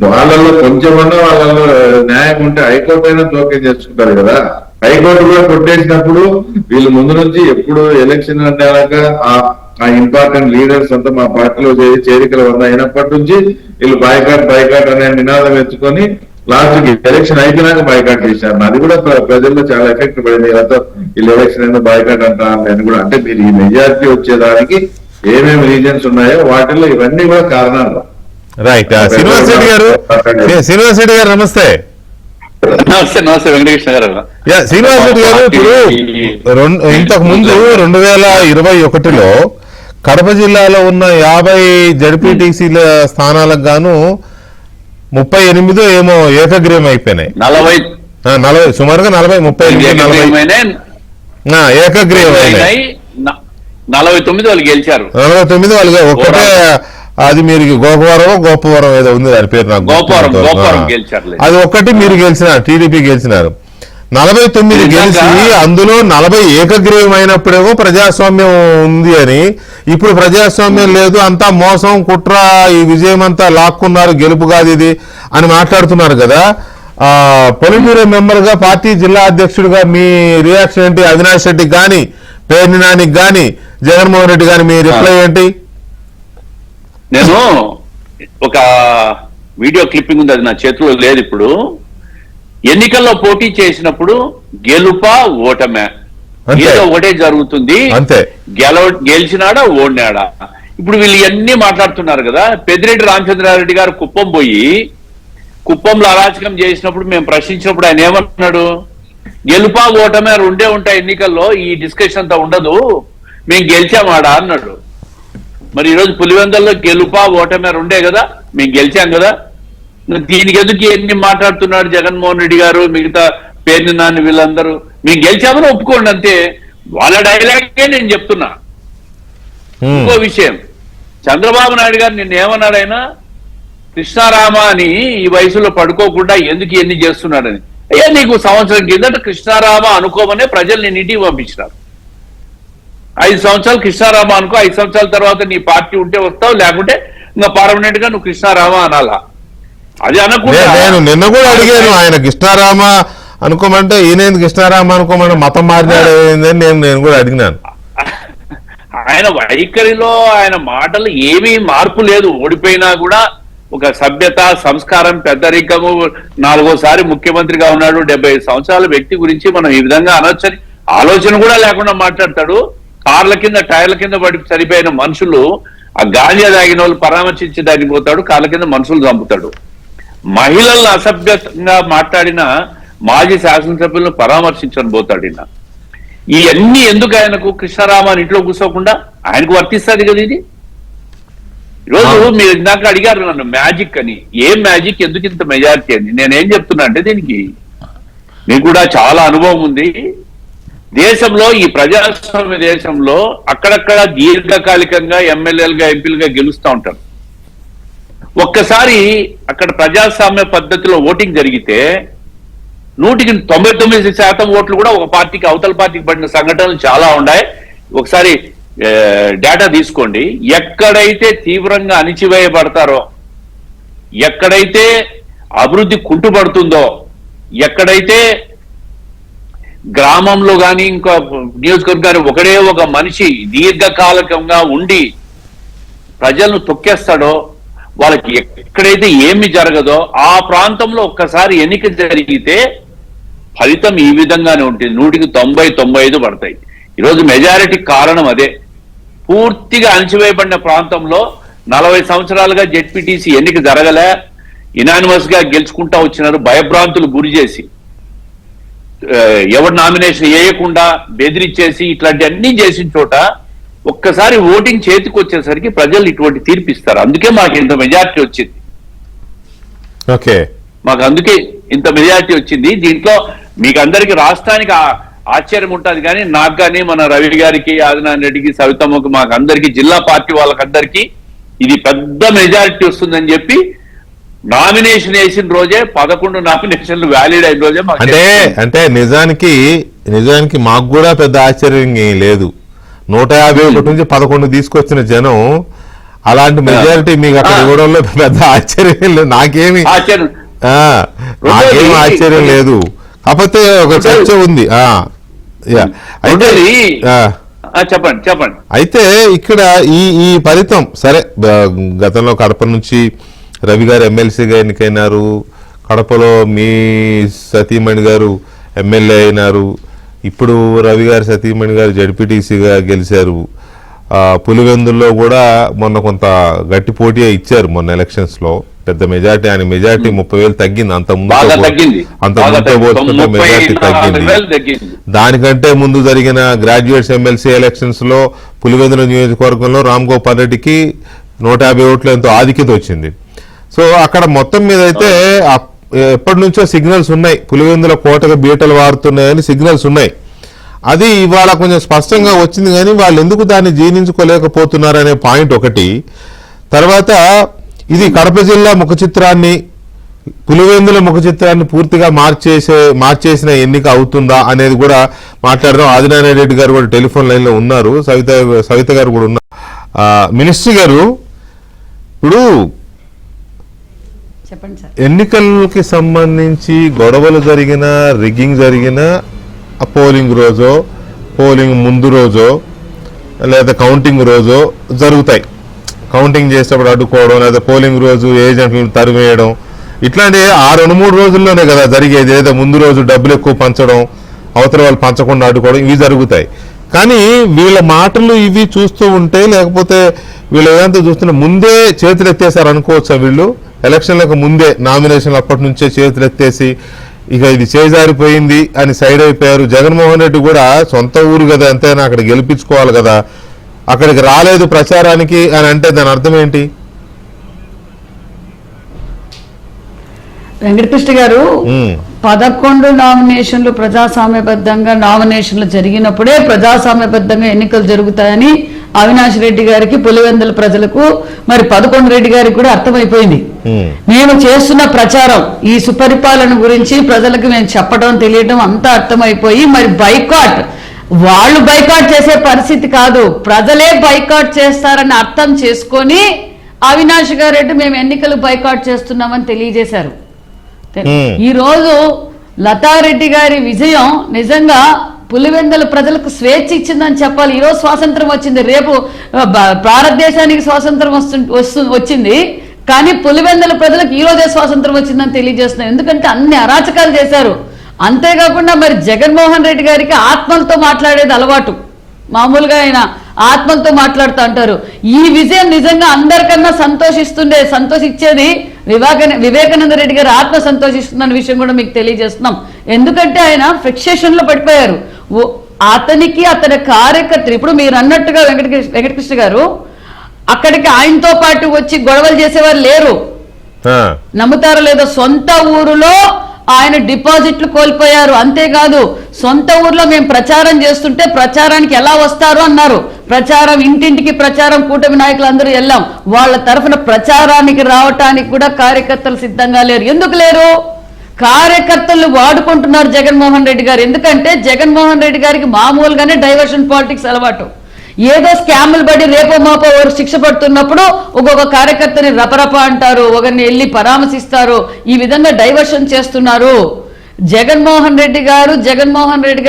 వాళ్ళలో కొంచెమన్నా వాళ్ళలో న్యాయం ఉంటే హైకోర్టు అయినా జోక్యం చేసుకుంటారు కదా. హైకోర్టు కూడా కొట్టేసినప్పుడు వీళ్ళు ముందు నుంచి ఎప్పుడు ఎలక్షన్ అంటే ఆ ఇంపార్టెంట్ లీడర్స్ అంతా మా పార్టీలో చేరికలు అయినప్పటి నుంచి వీళ్ళు బైకాట్ అనే నినాదం ఎత్తుకొని లాస్ట్ కి ఎలక్షన్ అయిపోయినాక బైకాట్ చేశారు. అది కూడా ప్రజల్లో చాలా ఎఫెక్ట్ పడింది. వీళ్ళు ఎలక్షన్ అయినా బైకాట్ అంటారు కూడా. అంటే మీరు ఈ మెజారిటీ వచ్చేదానికి ఏమేమి రీజన్స్ ఉన్నాయో వాటిల్లో ఇవన్నీ కూడా కారణాలు. రైట్. శ్రీనివాస్ రెడ్డి గారు నమస్తే. నమస్తే వెంకటకృష్ణ గారు. శ్రీనివాస్ రెడ్డి గారు, ఇప్పుడు ఇంతకు ముందు 2021లో కడప జిల్లాలో ఉన్న 50 జడ్పీటీసీల స్థానాలకు గాను 38 ఏమో ఏకగ్రీవం అయిపోయినాయి. 40 సుమారుగా 40 ఏకగ్రీవం అయినాయి. 49 వాళ్ళు గెలిచారు. 49 వాళ్ళు ఒకటే. అది మీరు గోపవరం ఏదో ఉంది దాని పేరు, నాకు అది ఒక్కటి మీరు గెలిచినారు, టీడీపీ గెలిచినారు. 49 గెలిచి అందులో 40 ఏకగ్రీవం అయినప్పుడేమో ప్రజాస్వామ్యం ఉంది అని, ఇప్పుడు ప్రజాస్వామ్యం లేదు, అంతా మోసం కుట్ర, ఈ విజయం అంతా లాక్కున్నారు, గెలుపు కాదు ఇది అని మాట్లాడుతున్నారు కదా. పొలిట్ బ్యూరో మెంబర్ గా, పార్టీ జిల్లా అధ్యక్షుడిగా మీ రియాక్షన్ ఏంటి? అవినాష్ రెడ్డికి గాని, పేర్ని నానికి గాని, జగన్మోహన్ రెడ్డి గాని మీ రిప్లై ఏంటి? నేను ఒక వీడియో క్లిప్పింగ్ ఉంది, అది నా చేతిలో లేదు ఇప్పుడు. ఎన్నికల్లో పోటీ చేసినప్పుడు గెలుపా ఓటమే ఏదో ఒకటే జరుగుతుంది, గెలిచినాడా ఓడినాడా. ఇప్పుడు వీళ్ళు ఇవన్నీ మాట్లాడుతున్నారు కదా. పెద్దిరెడ్డి రామచంద్రారెడ్డి గారు కుప్పం పోయి కుప్పంలో అరాచకం చేసినప్పుడు మేము ప్రశ్నించినప్పుడు ఆయన ఏమన్నాడు? గెలుపా ఓటమే రెండే ఉంటాయి ఎన్నికల్లో, ఈ డిస్కషన్ అంతా ఉండదు, మేము గెలిచామాడా అన్నాడు. మరి ఈరోజు పులివెందుల్లో గెలుపా ఓటమే రెండే కదా, మేము గెలిచాం కదా. దీనికి ఎందుకు ఎన్ని మాట్లాడుతున్నాడు జగన్మోహన్ రెడ్డి గారు, మిగతా పేర్ని నాని వీళ్ళందరూ? మేము గెలిచామని ఒప్పుకోండి అంతే. వాళ్ళ డైలాగే నేను చెప్తున్నా. ఇంకో విషయం, చంద్రబాబు నాయుడు గారు నిన్న ఏమన్నాడైనా, కృష్ణారామ అని ఈ వయసులో పడుకోకుండా ఎందుకు ఎన్ని చేస్తున్నాడని. అయ్యా, నీకు సంవత్సరం కిందట కృష్ణారామ అనుకోమనే ప్రజలు నేను ఇంటికి పంపించినారు. 5 సంవత్సరాలు కృష్ణారామ అనుకో, 5 సంవత్సరాల తర్వాత నీ పార్టీ ఉంటే వస్తావు, లేకుంటే ఇంకా పర్మనెంట్ గా నువ్వు కృష్ణారామ అనాలా? అది అనకుండా నేను నిన్న కూడా అడిగాను, ఆయన కృష్ణారామ అనుకోమంటే ఈయన కృష్ణారామ అనుకోమంటే మతం మారినాడు నేను కూడా అడిగినాను. ఆయన వైఖరిలో, ఆయన మాటలు ఏమీ మార్పు లేదు. ఓడిపోయినా కూడా ఒక సభ్యత, సంస్కారం, పెద్దరికము, 4వ సారి ముఖ్యమంత్రిగా ఉన్నాడు, 75 సంవత్సరాల వ్యక్తి గురించి మనం ఈ విధంగా అనొచ్చని ఆలోచన కూడా లేకుండా మాట్లాడతాడు. కార్ల కింద టైర్ల కింద పడి చనిపోయిన మనుషులు, ఆ గాంజా తాగిన వాళ్ళు పరామర్శించడానికి పోతాడు, కార్ల కింద మనుషులు చంపుతాడు. మహిళలను అసభ్యంగా మాట్లాడిన మాజీ శాసనసభ్యులను పరామర్శించని పోతాడు. ఇవన్నీ ఎందుకు ఆయనకు కృష్ణరామాన్ ఇంట్లో కూర్చోకుండా ఆయనకు వర్తిస్తుంది కదా ఇది. ఈరోజు మీరు ఇందాక అడిగారు నన్ను మ్యాజిక్ అని, ఏం మ్యాజిక్, ఎందుకు ఇంత మెజారిటీ అని. నేనేం చెప్తున్నా అంటే దీనికి మీకు కూడా చాలా అనుభవం ఉంది. దేశంలో, ఈ ప్రజాస్వామ్య దేశంలో అక్కడక్కడ దీర్ఘకాలికంగా ఎమ్మెల్యేలుగా ఎంపీలుగా గెలుస్తూ ఉంటారు. ఒక్కసారి అక్కడ ప్రజాస్వామ్య పద్ధతిలో ఓటింగ్ జరిగితే 99% ఓట్లు కూడా ఒక పార్టీకి, అవతల పార్టీకి పడిన సంఘటనలు చాలా ఉన్నాయి. ఒకసారి డేటా తీసుకోండి. ఎక్కడైతే తీవ్రంగా అణిచివేయబడతారో, ఎక్కడైతే అభివృద్ధి కుంటుపడుతుందో, ఎక్కడైతే గ్రామంలో కానీ ఇంకా నియోజకవర్గాన్ని ఒకడే ఒక మనిషి దీర్ఘకాలికంగా ఉండి ప్రజలను తొక్కేస్తాడో, వాళ్ళకి ఎక్కడైతే ఏమి జరగదో ఆ ప్రాంతంలో ఒక్కసారి ఎన్నిక జరిగితే ఫలితం ఈ విధంగానే ఉంటుంది. 100-95 పడతాయి. ఈరోజు మెజారిటీ కారణం అదే. పూర్తిగా అణచివేయబడిన ప్రాంతంలో 40 సంవత్సరాలుగా జెడ్పీటీసీ ఎన్నిక జరగలే, ఇనానిమస్ గా గెలుచుకుంటా వచ్చినారు, భయభ్రాంతులు గురి చేసి, ఎవరు నామినేషన్ వేయకుండా బెదిరించేసి ఇట్లాంటి అన్ని చేసిన చోట ఒక్కసారి ఓటింగ్ చేతికి వచ్చేసరికి ప్రజలు ఇటువంటి తీర్పిస్తారు. అందుకే మాకు ఇంత మెజారిటీ వచ్చింది. ఓకే, మాకు అందుకే ఇంత మెజారిటీ వచ్చింది. దీంట్లో మీకు అందరికి రాష్ట్రానికి ఆశ్చర్యం ఉంటుంది, కానీ నాకు కానీ మన రవి గారికి, ఆదినారాయణ రెడ్డికి, సవితమ్మకు, మాకు అందరికి, జిల్లా పార్టీ వాళ్ళకందరికీ ఇది పెద్ద మెజారిటీ వస్తుందని చెప్పి నామినేషన్ వేసిన రోజే 11 నామినేషన్లు వ్యాలిడ్ అయిన రోజే మాకు అంటే నిజానికి మాకు కూడా పెద్ద ఆశ్చర్యం ఏం లేదు. 151 నుంచి 11 తీసుకొచ్చిన జనం అలాంటి మెజారిటీ మీకు అక్కడ ఇవ్వడంలో పెద్ద ఆశ్చర్యం లేదు. నాకేమి ఆశ్చర్యం లేదు. కాకపోతే ఒక చర్చ ఉంది. చెప్పండి. అయితే ఇక్కడ ఈ ఫలితం సరే, గతంలో కడప నుంచి రవి గారు ఎమ్మెల్సీగా ఎన్నికైనారు, కడపలో మీ సతీమణి గారు ఎమ్మెల్యే అయినారు, ఇప్పుడు రవి గారు సతీమణి గారు జడ్పీటీసీగా గెలిచారు. పులివెందుల్లో కూడా మొన్న కొంత గట్టి పోటీ ఇచ్చారు మొన్న ఎలక్షన్స్ లో, పెద్ద మెజార్టీ. ఆయన మెజార్టీ 30,000 తగ్గింది. అంత ముందు మెజార్టీ తగ్గింది. దానికంటే ముందు జరిగిన గ్రాడ్యుయేట్స్ ఎమ్మెల్సీ ఎలక్షన్స్ లో పులివెందుల నియోజకవర్గంలో రామ్ గోపాల్ రెడ్డికి 150 ఓట్లు ఎంతో ఆధిక్యత వచ్చింది. సో అక్కడ మొత్తం మీద అయితే ఎప్పటి నుంచో సిగ్నల్స్ ఉన్నాయి, పులివెందుల కోటగా బీటలు వారుతున్నాయని సిగ్నల్స్ ఉన్నాయి. అది ఇవాళ కొంచెం స్పష్టంగా వచ్చింది, కానీ వాళ్ళు ఎందుకు దాన్ని జీర్ణించుకోలేకపోతున్నారు అనే పాయింట్ ఒకటి. తర్వాత ఇది కడప జిల్లా ముఖ చిత్రాన్ని, పులివెందుల ముఖ చిత్రాన్ని పూర్తిగా మార్చేసిన ఎన్నిక అవుతుందా అనేది కూడా మాట్లాడదాం. ఆదినారాయణ రెడ్డి గారు కూడా టెలిఫోన్ లైన్ లో ఉన్నారు, సవిత గారు కూడా ఉన్నారు. మినిస్ట్రీ గారు, ఇప్పుడు చెప్పండి సార్. ఎన్నికలకి సంబంధించి గొడవలు జరిగిన, రిగ్గింగ్ జరిగిన పోలింగ్ రోజో, పోలింగ్ ముందు రోజో, లేదా కౌంటింగ్ రోజో జరుగుతాయి. కౌంటింగ్ చేసేటప్పుడు అడ్డుకోవడం, లేదా పోలింగ్ రోజు ఏజెంట్లను తరివేయడం, ఇట్లాంటి 2-3 రోజుల్లోనే కదా జరిగేది. లేదా ముందు రోజు డబ్బులు ఎక్కువ పంచడం, అవతల వాళ్ళు పంచకుండా అడ్డుకోవడం, ఇవి జరుగుతాయి. కానీ వీళ్ళ మాటలు ఇవి చూస్తూ ఉంటే, లేకపోతే వీళ్ళు ఏదంతా చూస్తున్నా ముందే చేతులు ఎత్తేసారు అనుకోవచ్చా? వీళ్ళు ఎలక్షన్లకు ముందే నామినేషన్లు అప్పటి నుంచే చేతులు ఎత్తేసి ఇక ఇది చేజారిపోయింది అని సైడ్ అయిపోయారు. జగన్మోహన్ రెడ్డి కూడా సొంత ఊరు కదా, ఎంతైనా అక్కడ గెలిపించుకోవాలి కదా, అక్కడికి రాలేదు ప్రచారానికి అని అంటే దాని అర్థం ఏంటి? వెంకటకృష్ణ గారు, 11 నామినేషన్లు ప్రజాస్వామ్యబద్ధంగా నామినేషన్లు జరిగినప్పుడే ప్రజాస్వామ్యబద్ధంగా ఎన్నికలు జరుగుతాయని అవినాష్ రెడ్డి గారికి, పులివెందుల ప్రజలకు, మరి 11 రెడ్డి గారికి కూడా అర్థమైపోయింది. మేము చేస్తున్న ప్రచారం, ఈ సుపరిపాలన గురించి ప్రజలకు మేము చెప్పడం, తెలియడం అంతా అర్థమైపోయి, మరి బైకాట్, వాళ్ళు బైకాట్ చేసే పరిస్థితి కాదు, ప్రజలే బైకాట్ చేస్తారని అర్థం చేసుకొని అవినాష్ గారెడ్డి మేము ఎన్నికలు బైకాట్ చేస్తున్నామని తెలియజేశారు. ఈ రోజు లతారెడ్డి గారి విజయం నిజంగా పులివెందుల ప్రజలకు స్వేచ్ఛ ఇచ్చిందని చెప్పాలి. ఈరోజు స్వాతంత్రం వచ్చింది, రేపు భారతదేశానికి స్వాతంత్రం వచ్చింది, కానీ పులివెందుల ప్రజలకు ఈ రోజే స్వాతంత్రం వచ్చిందని తెలియజేస్తున్నారు. ఎందుకంటే అన్ని అరాచకాలు చేశారు. అంతేకాకుండా మరి జగన్మోహన్ రెడ్డి గారికి ఆత్మలతో మాట్లాడేది అలవాటు. మామూలుగా ఆయన ఆత్మలతో మాట్లాడుతూ అంటారు. ఈ విజయం నిజంగా అందరికన్నా సంతోషించేది వివేకానంద రెడ్డి గారు ఆత్మ సంతోషిస్తున్న విషయం కూడా మీకు తెలియజేస్తున్నాం. ఎందుకంటే ఆయన ఫిక్సేషన్ లో పడిపోయారు. అతనికి అతని కార్యకర్తలు ఇప్పుడు మీరు అన్నట్టుగా వెంకటకృష్ణ గారు అక్కడికి ఆయనతో పాటు వచ్చి గొడవలు చేసేవారు లేరు. నమ్ముతారో లేదో సొంత ఊరులో ఆయన డిపాజిట్లు కోల్పోయారు. అంతేకాదు సొంత ఊర్లో మేము ప్రచారం చేస్తుంటే ప్రచారానికి ఎలా వస్తారు అన్నారు. ప్రచారం ఇంటింటికి ప్రచారం కూటమి నాయకులందరూ వెళ్ళాం. వాళ్ళ తరఫున ప్రచారానికి రావటానికి కూడా కార్యకర్తలు సిద్ధంగా లేరు. ఎందుకు లేరు? కార్యకర్తలు వాడుకుంటున్నారు జగన్మోహన్ రెడ్డి గారు. ఎందుకంటే జగన్మోహన్ రెడ్డి గారికి మామూలుగానే డైవర్షన్ పాలిటిక్స్ అలవాటు. ఏదో స్కాములు పడి రేపో మాపో ఎవరు శిక్ష పడుతున్నప్పుడు ఒక్కొక్క కార్యకర్తని రపరప అంటారు, ఒకరిని వెళ్ళి పరామర్శిస్తారు. ఈ విధంగా డైవర్షన్ చేస్తున్నారు. జగన్మోహన్ రెడ్డి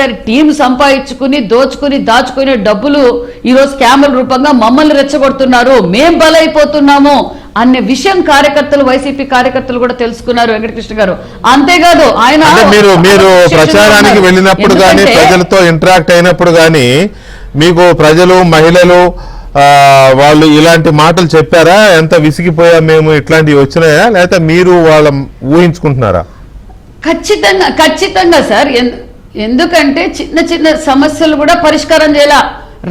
గారి టీం సంపాదించుకుని దోచుకుని దాచుకునే డబ్బులు ఈరోజు స్కాముల రూపంగా మమ్మల్ని రెచ్చగొడుతున్నారు, మేం బలైపోతున్నాము అనే విషయం కార్యకర్తలు, వైసీపీ కార్యకర్తలు కూడా తెలుసుకున్నారు వెంకటకృష్ణ గారు. అంతేకాదు ఆయన మీరు ప్రచారానికి వెళ్ళినప్పుడు కానీ ప్రజలతో ఇంటరాక్ట్ అయినప్పుడు కానీ మీకు ప్రజలు మహిళలు వాళ్ళు ఇలాంటి మాటలు చెప్పారా? ఎంత విసిగిపోయా మేము ఇట్లాంటివి వచ్చినాయా, లేకపోతే మీరు వాళ్ళ ఊహించుకుంటున్నారా? ఖచ్చితంగా సార్. ఎందుకంటే చిన్న చిన్న సమస్యలు కూడా పరిష్కారం చేయాల.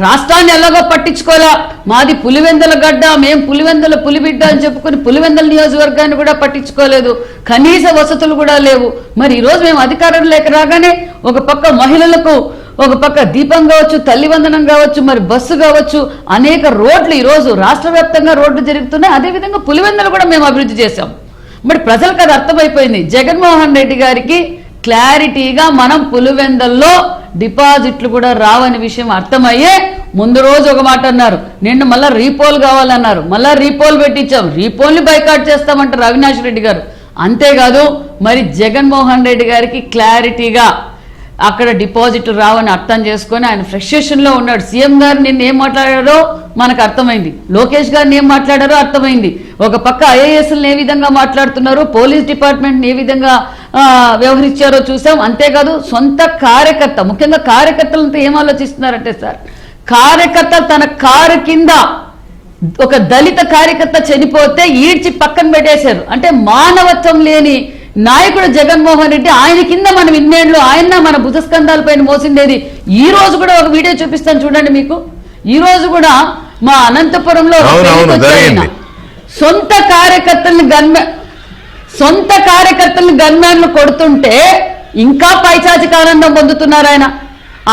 రాష్ట్రాన్ని ఎలాగో పట్టించుకోవాలా. మాది పులివెందుల గడ్డ, మేము పులివెందుల పులిబిడ్డ అని చెప్పుకుని పులివెందుల నియోజకవర్గాన్ని కూడా పట్టించుకోలేదు. కనీస వసతులు కూడా లేవు. మరి ఈరోజు మేము అధికారం లేక రాగానే ఒక పక్క మహిళలకు, ఒక పక్క దీపం కావచ్చు, తల్లివందనం కావచ్చు, మరి బస్సు కావచ్చు, అనేక రోడ్లు ఈరోజు రాష్ట్ర వ్యాప్తంగా రోడ్లు జరుగుతున్నాయి. అదేవిధంగా పులివెందులు కూడా మేము అభివృద్ధి చేశాం. మరి ప్రజలకు అది అర్థమైపోయింది. జగన్మోహన్ రెడ్డి గారికి క్లారిటీగా మనం పులివెందుల్లో డిపాజిట్లు కూడా రావని విషయం అర్థమయ్యే ముందు రోజు ఒక మాట అన్నారు, నిన్ను మళ్ళా రీపోల్ కావాలన్నారు. మళ్ళా రీపోల్ పెట్టించాం. రీపోల్ని బైకాట్ చేస్తామంటారు అవినాష్ రెడ్డి గారు. అంతేకాదు మరి జగన్మోహన్ రెడ్డి గారికి క్లారిటీగా అక్కడ డిపాజిట్లు రావని అర్థం చేసుకొని ఆయన ఫ్రస్ట్రేషన్లో ఉన్నాడు. సీఎం గారు నిన్న ఏం మాట్లాడారో మనకు అర్థమైంది, లోకేష్ గారిని ఏం మాట్లాడారో అర్థమైంది. ఒక పక్క ఐఏఎస్లను ఏ విధంగా మాట్లాడుతున్నారు, పోలీస్ డిపార్ట్మెంట్ని ఏ విధంగా వ్యవహరించారో చూసాం. అంతేకాదు సొంత కార్యకర్త, ముఖ్యంగా కార్యకర్తలంతా ఏం ఆలోచిస్తున్నారంటే సార్, కార్యకర్త తన కారు కింద ఒక దళిత కార్యకర్త చనిపోతే ఈడ్చి పక్కన పెట్టేశారు. అంటే మానవత్వం లేని నాయకుడు జగన్మోహన్ రెడ్డి. ఆయన కింద మనం ఇన్నేళ్లు ఆయన మన భుజస్కంధాల పైన మోసిండేది. ఈ రోజు కూడా ఒక వీడియో చూపిస్తాను చూడండి మీకు. ఈ రోజు కూడా మా అనంతపురంలో సొంత కార్యకర్తల్ని గన్మ్యాన్లు కొడుతుంటే ఇంకా పైచాచిక ఆనందం పొందుతున్నారు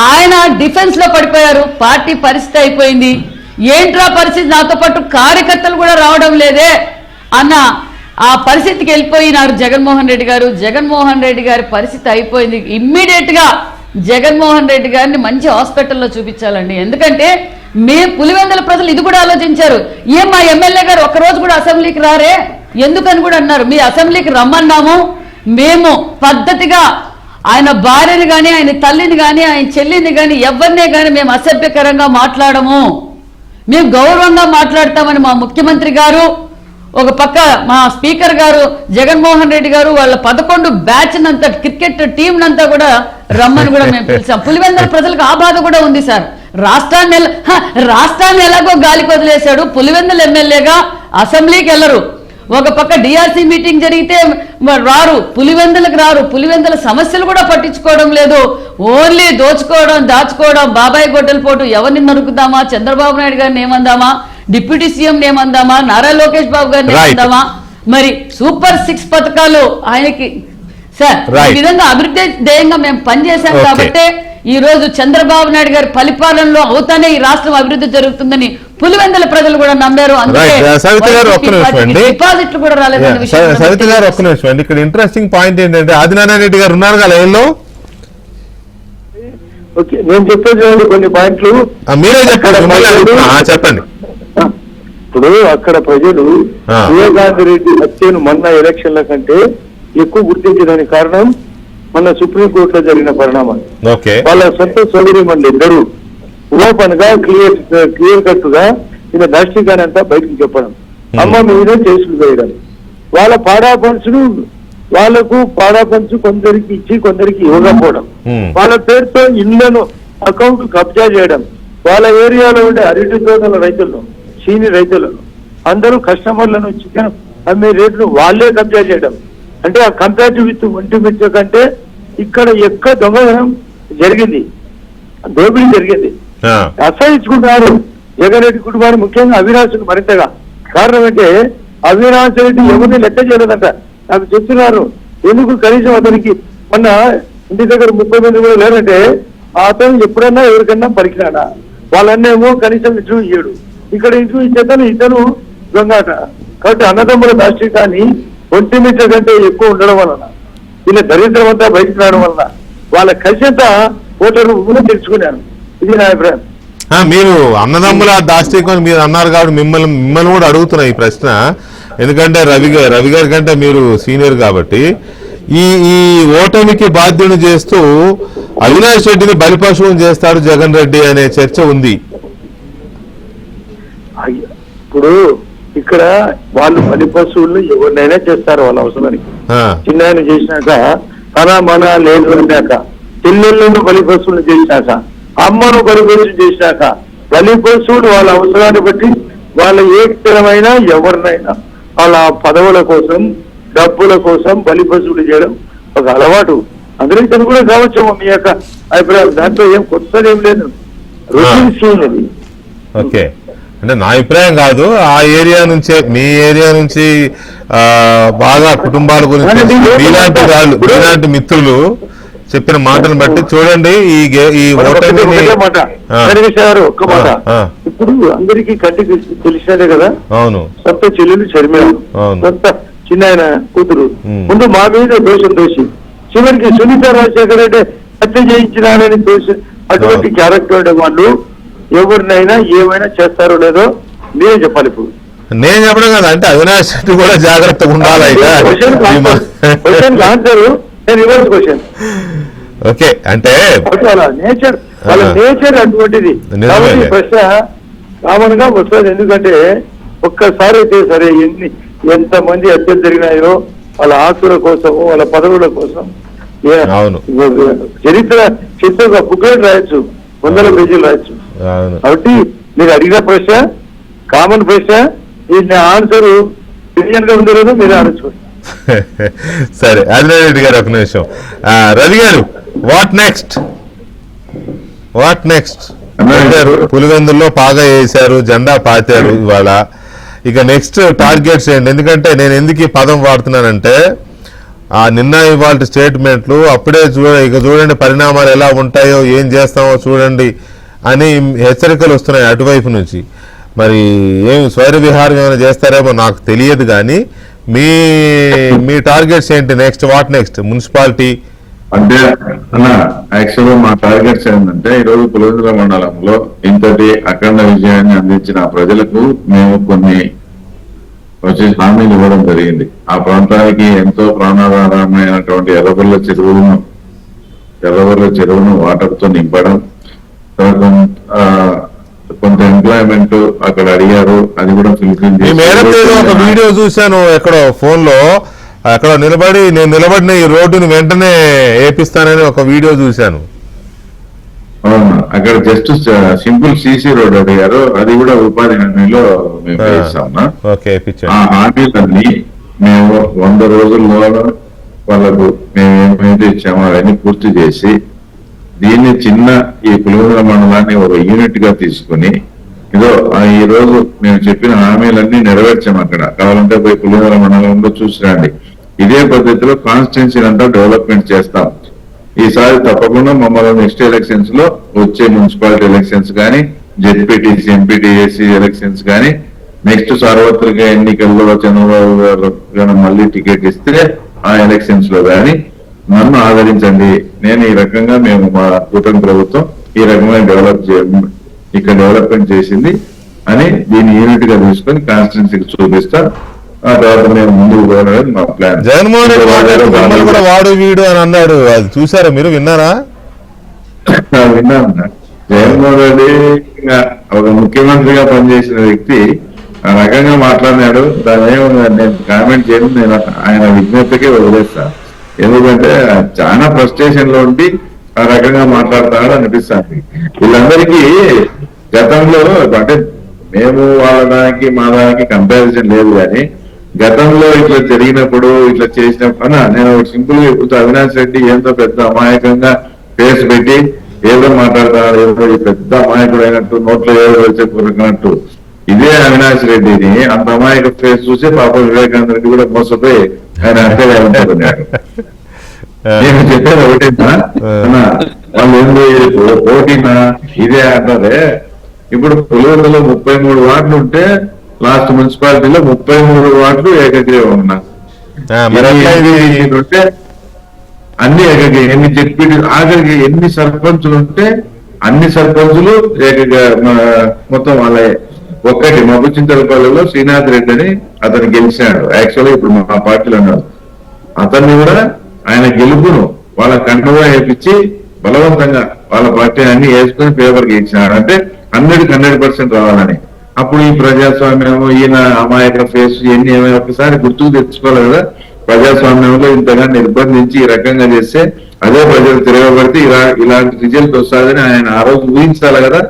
ఆయన డిఫెన్స్ లో పడిపోయారు. పార్టీ పరిస్థితి అయిపోయింది. ఏంట్రా పరిస్థితి, నాతో పాటు కార్యకర్తలు కూడా రావడం లేదే అన్న ఆ పరిస్థితికి వెళ్ళిపోయినారు జగన్మోహన్ రెడ్డి గారు. జగన్మోహన్ రెడ్డి గారి పరిస్థితి అయిపోయింది. ఇమ్మీడియట్ గా జగన్మోహన్ రెడ్డి గారిని మంచి హాస్పిటల్లో చూపించాలండి. ఎందుకంటే పులివెందుల ప్రజలు ఇది కూడా ఆలోచించారు. మా ఎమ్మెల్యే గారు ఒక్కరోజు కూడా అసెంబ్లీకి రారే ఎందుకని కూడా అన్నారు. మీ అసెంబ్లీకి రమ్మన్నాము, మేము పద్ధతిగా ఆయన భార్యని కానీ, ఆయన తల్లిని కానీ, ఆయన చెల్లిని కానీ, ఎవరినే కానీ మేము అసభ్యకరంగా మాట్లాడము, మేము గౌరవంగా మాట్లాడతామని మా ముఖ్యమంత్రి గారు, ఒక పక్క మా స్పీకర్ గారు జగన్మోహన్ రెడ్డి గారు వాళ్ళ 11 బ్యాచ్ నంతా క్రికెట్ టీం నంతా కూడా రమ్మని కూడా మేము పిలిచాం. పులివెందుల ప్రజలకు ఆ బాధ కూడా ఉంది సార్. రాష్ట్రాన్ని ఎలాగో గాలికి వదిలేశాడు. పులివెందుల ఎమ్మెల్యేగా అసెంబ్లీకి వెళ్ళరు. ఒక పక్క డిఆర్సీ మీటింగ్ జరిగితే రారు, పులివెందులకు రారు. పులివెందుల సమస్యలు కూడా పట్టించుకోవడం లేదు. ఓన్లీ దోచుకోవడం, దాచుకోవడం, బాబాయ్ గొడ్డల పోటు, ఎవరిని నరుకుదామా, చంద్రబాబు నాయుడు గారిని ఏమందామా, డిప్యూటీ సీఎం ఏమందామా, నారా లోకేష్ బాబు గారిని ఏమందామా, మరి సూపర్ 6 పథకాలు ఆయనకి సార్ ఈ విధంగా అభివృద్ధి ధ్యేయంగా మేము పనిచేశాం. కాబట్టి ఈ రోజు చంద్రబాబు నాయుడు గారి పరిపాలనలో అవుతానే ఈ రాష్ట్రం అభివృద్ధి జరుగుతుందని పులివెందుల ప్రజలు కూడా నమ్మారు. డిపాజిట్లు కూడా రాలేదన్న విషయం. సవిత గారు ఒక్క నిమిషం అండి. ఇక్కడ ఇంట్రెస్టింగ్ పాయింట్ ఏంటంటే ఆదినారాయణ రెడ్డి గారు ఉన్నారు కదా లైన్లో. నేను చెప్పేది కొన్ని పాయింట్లు మీరే చెప్పండి. ఇప్పుడు అక్కడ ప్రజలు వివేకానంద రెడ్డి హత్యను మొన్న ఎలక్షన్ల కంటే ఎక్కువ గుర్తించడానికి కారణం మొన్న సుప్రీంకోర్టులో జరిగిన పరిణామాలు. వాళ్ళ సొంత సౌకర్యం ఇద్దరు ఓపెన్ గా క్లియర్ కట్ గా ఈయన దర్శికానంతా బయటకు చెప్పడం, అమ్మ మీద కేసులు వేయడం, వాళ్ళ పాడాపన్సులు వాళ్లకు పాడాపన్సు కొందరికి ఇచ్చి కొందరికి ఇవ్వకపోవడం, వాళ్ళ పేరుతో ఇళ్లను అకౌంట్ కబ్జా చేయడం, వాళ్ళ ఏరియాలో ఉండే అరటి తోటల రైతులను, చీని రైతులను, అందరూ కస్టమర్లను చికెన్ అమ్మే రేట్లు వాళ్లే కబ్జా చేయడం. అంటే ఆ కంపేరిటివ్ విత్ ఒంటి మిర్చి కంటే ఇక్కడ దొంగతనం జరిగింది. దోపిడీ జరిగింది. అసహించుకుంటున్నారు జగన్ రెడ్డి కుటుంబాన్ని, ముఖ్యంగా అవినాష్ మరింతగా. కారణం అంటే అవినాష్ రెడ్డి ఎవరిని లెక్క చేయలేదంట. నాకు చెప్తున్నారు ఎందుకు కనీసం అతనికి మొన్న ఇంటి దగ్గర 30 మంది కూడా లేరంటే అతను ఎప్పుడన్నా ఎవరికన్నా పలికినాడా? వాళ్ళన్నేమో కనీసం ఇంటర్వ్యూ ఇయ్యడు, ఇక్కడ ఇంటర్వ్యూ ఇచ్చేతను ఇతను దొంగాట. కాబట్టి అన్నదమ్ముల దాష్టికాన్ని 20 మీటర్ కంటే ఎక్కువ ఉండడం వలన, వీళ్ళ దరిద్రం అంతా బయటకు రావడం వలన వాళ్ళ కలిసి అంతా ఓటర్లు కూడా తెలుసుకున్నాను. ఇది నా అభిప్రాయం. మీరు అన్నదమ్ముల దాష్టికం మీరు అన్నారు కాబట్టి మిమ్మల్ని కూడా అడుగుతున్నా ఈ ప్రశ్న. ఎందుకంటే రవి గారి కంటే మీరు సీనియర్ కాబట్టి ఈ ఓటమికి బాధ్యుని చేస్తూ అవినాష్ రెడ్డిని బలిపశువుని చేస్తాడు జగన్ రెడ్డి అనే చర్చ ఉంది. ఇప్పుడు ఇక్కడ వాళ్ళు బలిపశువులు ఎవరినైనా చేస్తారు వాళ్ళ అవసరానికి. చిన్న ఆయన చేసినాక తన మన లేదు అన్నాక, చెల్లెళ్ళను బలిపశువులు చేసినాక, అమ్మను బలిపశువులు చేసినాక, బలిపశువులు వాళ్ళ అవసరాన్ని బట్టి వాళ్ళ ఏ స్థిరమైనా ఎవరినైనా వాళ్ళ పదవుల కోసం డబ్బుల కోసం బలిపశువులు చేయడం ఒక అలవాటు. అందులో కూడా కావచ్చు మీ యొక్క అభిప్రాయం. దాంట్లో ఏం కొత్తదేం లేదు, రొటీన్ సీన్ అది. ఓకే, అంటే నా అభిప్రాయం కాదు, ఆ ఏరియా నుంచే మీ ఏరియా నుంచి బాగా కుటుంబాల గురించి మీలాంటి మిత్రులు చెప్పిన మాటను బట్టి చూడండి ఈ ఓటమి. ఒక్క మాట, ఇప్పుడు అందరికీ కంటికి తెలిసినదే కదా. అవును, సొంత చెల్లెలు షర్మిల, సొంత చిన్న ఆయన కూతురు ముందు మా మీద దోషి, చివరికి సునీత రాజశేఖర్ రెడ్డి హత్య చేయించినాడని దోషి. అటువంటి క్యారెక్టర్ ఉండే వాళ్ళు ఎవరినైనా ఏమైనా చేస్తారో లేదో నేనే చెప్పాలి. ఇప్పుడు నేను చెప్పడం కదా, అంటే అవినాష్ రెడ్డి కూడా జాగ్రత్తగా ఉండాలి. ఆన్సర్ నేను రివర్స్ క్వశ్చన్. ఓకే, అంటే వాళ్ళ నేచర్ అటువంటిది. కాబట్టి ప్రశ్న కామన్ గా వస్తుంది. ఎందుకంటే ఒక్కసారి అయితే సరే ఎంతమంది హత్యలు జరిగినాయో వాళ్ళ ఆస్తుల కోసము వాళ్ళ పదవుల కోసం చరిత్ర బుక్లెట్ రాయొచ్చు, 100 పేజీలు రాయొచ్చు. కాబట్టి మీరు అడిగిన ప్రశ్న కామన్ ప్రశ్న, దీని ఆన్సర్ గా ఉందో లేదో మీరు ఆలోచించుకోండి. సరే, ఆంజనేయ రెడ్డి గారు ఒక నిమిషం. రవి గారు, వాట్ నెక్స్ట్? పులివెందుల్లో పాగా వేశారు, జెండా పాతారు ఇవాళ. ఇక నెక్స్ట్ టార్గెట్స్ ఏంటి? ఎందుకంటే నేను ఎందుకు ఈ పదం వాడుతున్నానంటే నిన్న ఇవాళ స్టేట్మెంట్లు అప్పుడే ఇక చూడండి పరిణామాలు ఎలా ఉంటాయో, ఏం చేస్తామో చూడండి అని హెచ్చరికలు వస్తున్నాయి అటువైపు నుంచి. మరి ఏం స్వైర విహారం ఏమైనా చేస్తారేమో నాకు తెలియదు, కానీ మీ టార్గెట్స్ ఏంటి నెక్స్ట్? What next? మున్సిపాలిటీ అంటే యాక్చువల్గా మా టార్గెట్స్ ఏంటంటే ఈరోజు పులివెందుల మండలంలో ఇంతటి అఖండ విజయాన్ని అందించిన ప్రజలకు మేము కొన్ని హామీలు ఇవ్వడం జరిగింది. ఆ ప్రాంతానికి ఎంతో ప్రాణాధారమైనటువంటి ఎర్రబొల్ల చెరువును వాటర్ తో నింపడం, కొంత ఎంప్లాయ్మెంట్ అక్కడ అడిగారు, అది కూడా ఫుల్ఫిల్ చేసి. ఒక వీడియో చూశాను ఎక్కడో ఫోన్ లో, అక్కడ నేను నిలబడిన ఈ రోడ్డుని వెంటనే వేపిస్తానని ఒక వీడియో చూశాను. అవునా, అక్కడ జస్ట్ సింపుల్ సిసి రోడ్ అడిగారు, అది కూడా ఉపాధి హామీలో మేము వేస్తామన్నా. ఆ హామీలన్నీ మేము 100 రోజుల్లో వాళ్ళకు మేము ఏమైతే ఇచ్చామో అవన్నీ పూర్తి చేసి దీన్ని ఈ పులివెందుల మండలాన్ని ఒక యూనిట్ గా తీసుకుని ఇదో ఈ రోజు మేము చెప్పిన హామీలన్నీ నెరవేర్చాము. అక్కడ కావాలంటే పోయి పులివెందుల మండలంలో చూసి రండి. ఇదే పద్ధతిలో కాన్స్టిట్యున్సీ అంతా డెవలప్మెంట్ చేస్తాం. ఈసారి తప్పకుండా మమ్మల్ని నెక్స్ట్ ఎలక్షన్స్ లో వచ్చే మున్సిపాలిటీ ఎలక్షన్స్ కానీ, జెడ్పీటీసీ ఎంపీటీసీ ఎలక్షన్స్ కానీ, నెక్స్ట్ సార్వత్రిక ఎన్నికల్లో చంద్రబాబు గారు మళ్ళీ టికెట్ ఇస్తే ఆ ఎలక్షన్స్ లో కానీ నన్ను ఆదరించండి. నేను ఈ రకంగా మేము మా కూటమి ప్రభుత్వం ఈ రకమైన ఇక్కడ డెవలప్మెంట్ చేసింది అని దీన్ని యూనిట్ గా తీసుకొని కాన్స్టిట్యున్సీకి చూపిస్తా. ఆ తర్వాత మేము ముందుకు పోవడం మా ప్లాన్. జగన్మోహన్ రెడ్డి కూడా వాడు వీడు అని అన్నాడు, అది చూసారా మీరు? విన్నారా? విన్నాను. జగన్మోహన్ రెడ్డి ఒక ముఖ్యమంత్రిగా పనిచేసిన వ్యక్తి ఆ రకంగా మాట్లాడినాడు. దాని నేను కామెంట్ చేయను, నేను ఆయన విజ్ఞప్తికే వదిలేస్తా. ఎందుకంటే చాలా ఫ్రస్ట్రేషన్ లో ఉండి ఆ రకంగా మాట్లాడతాడు అనిపిస్తుంది. వీళ్ళందరికీ గతంలో అంటే మేము వాళ్ళ దానికి మా దానికి కంపారిజన్ లేదు, కానీ గతంలో ఇట్లా జరిగినప్పుడు ఇట్లా చేసినప్పుడు నేను సింపుల్ గా ఇప్పుడు అవినాష్ రెడ్డి ఎంతో పెద్ద అమాయకంగా కేసు పెట్టి ఏదో మాట్లాడతాడు, ఏదో ఈ పెద్ద అమాయకుడు అయినట్టు, నోట్లో ఏదో చెప్పుకున్నట్టు. ఇదే అవినాష్ రెడ్డిని అంత అమాయక ఫేస్ చూసి పాపం వివేకానంద రెడ్డి కూడా మోసపోయి ఆయన అక్కడే ఉంటున్నాడు. నేను చెప్పేది ఒకటేనా అన్నా, వాళ్ళు ఏంది పోటీనా ఇదే అంటారే. ఇప్పుడు పులివెందులో 33 వార్డులు ఉంటే లాస్ట్ మున్సిపాలిటీలో 33 వార్డులు ఏకగ్రీవం ఉన్నా. ఉంటే అన్ని ఏకగ్రీవం, ఎన్ని జడ్పీటీ ఆఖరికి ఎన్ని సర్పంచులు ఉంటే అన్ని సర్పంచులు మొత్తం వాళ్ళ ఒక్కటి మబ్బుచింతలపల్లిలో శ్రీనాథ్ రెడ్డి అని అతను గెలిచినాడు. యాక్చువల్గా ఇప్పుడు మా పార్టీలో ఉన్నాడు. అతన్ని కూడా ఆయన గెలుపును వాళ్ళ కంటగా వేపించి బలవంతంగా వాళ్ళ పార్టీ అన్ని వేసుకుని పేపర్కి ఇచ్చినాడు. అంటే 100% రావాలని. అప్పుడు ఈ ప్రజాస్వామ్యం, ఈయన అమాయక ఫేస్ ఇవన్నీ ఏమైనా ఒకసారి గుర్తుకు తెచ్చుకోవాలి కదా. ప్రజాస్వామ్యంలో ఇంతగా నిర్బంధించి ఈ రకంగా చేస్తే అదే ప్రజలు తిరగబడితే ఇలాంటి రిజల్ట్ వస్తుందని ఆయన ఆ రోజు ఊహించాలి కదా.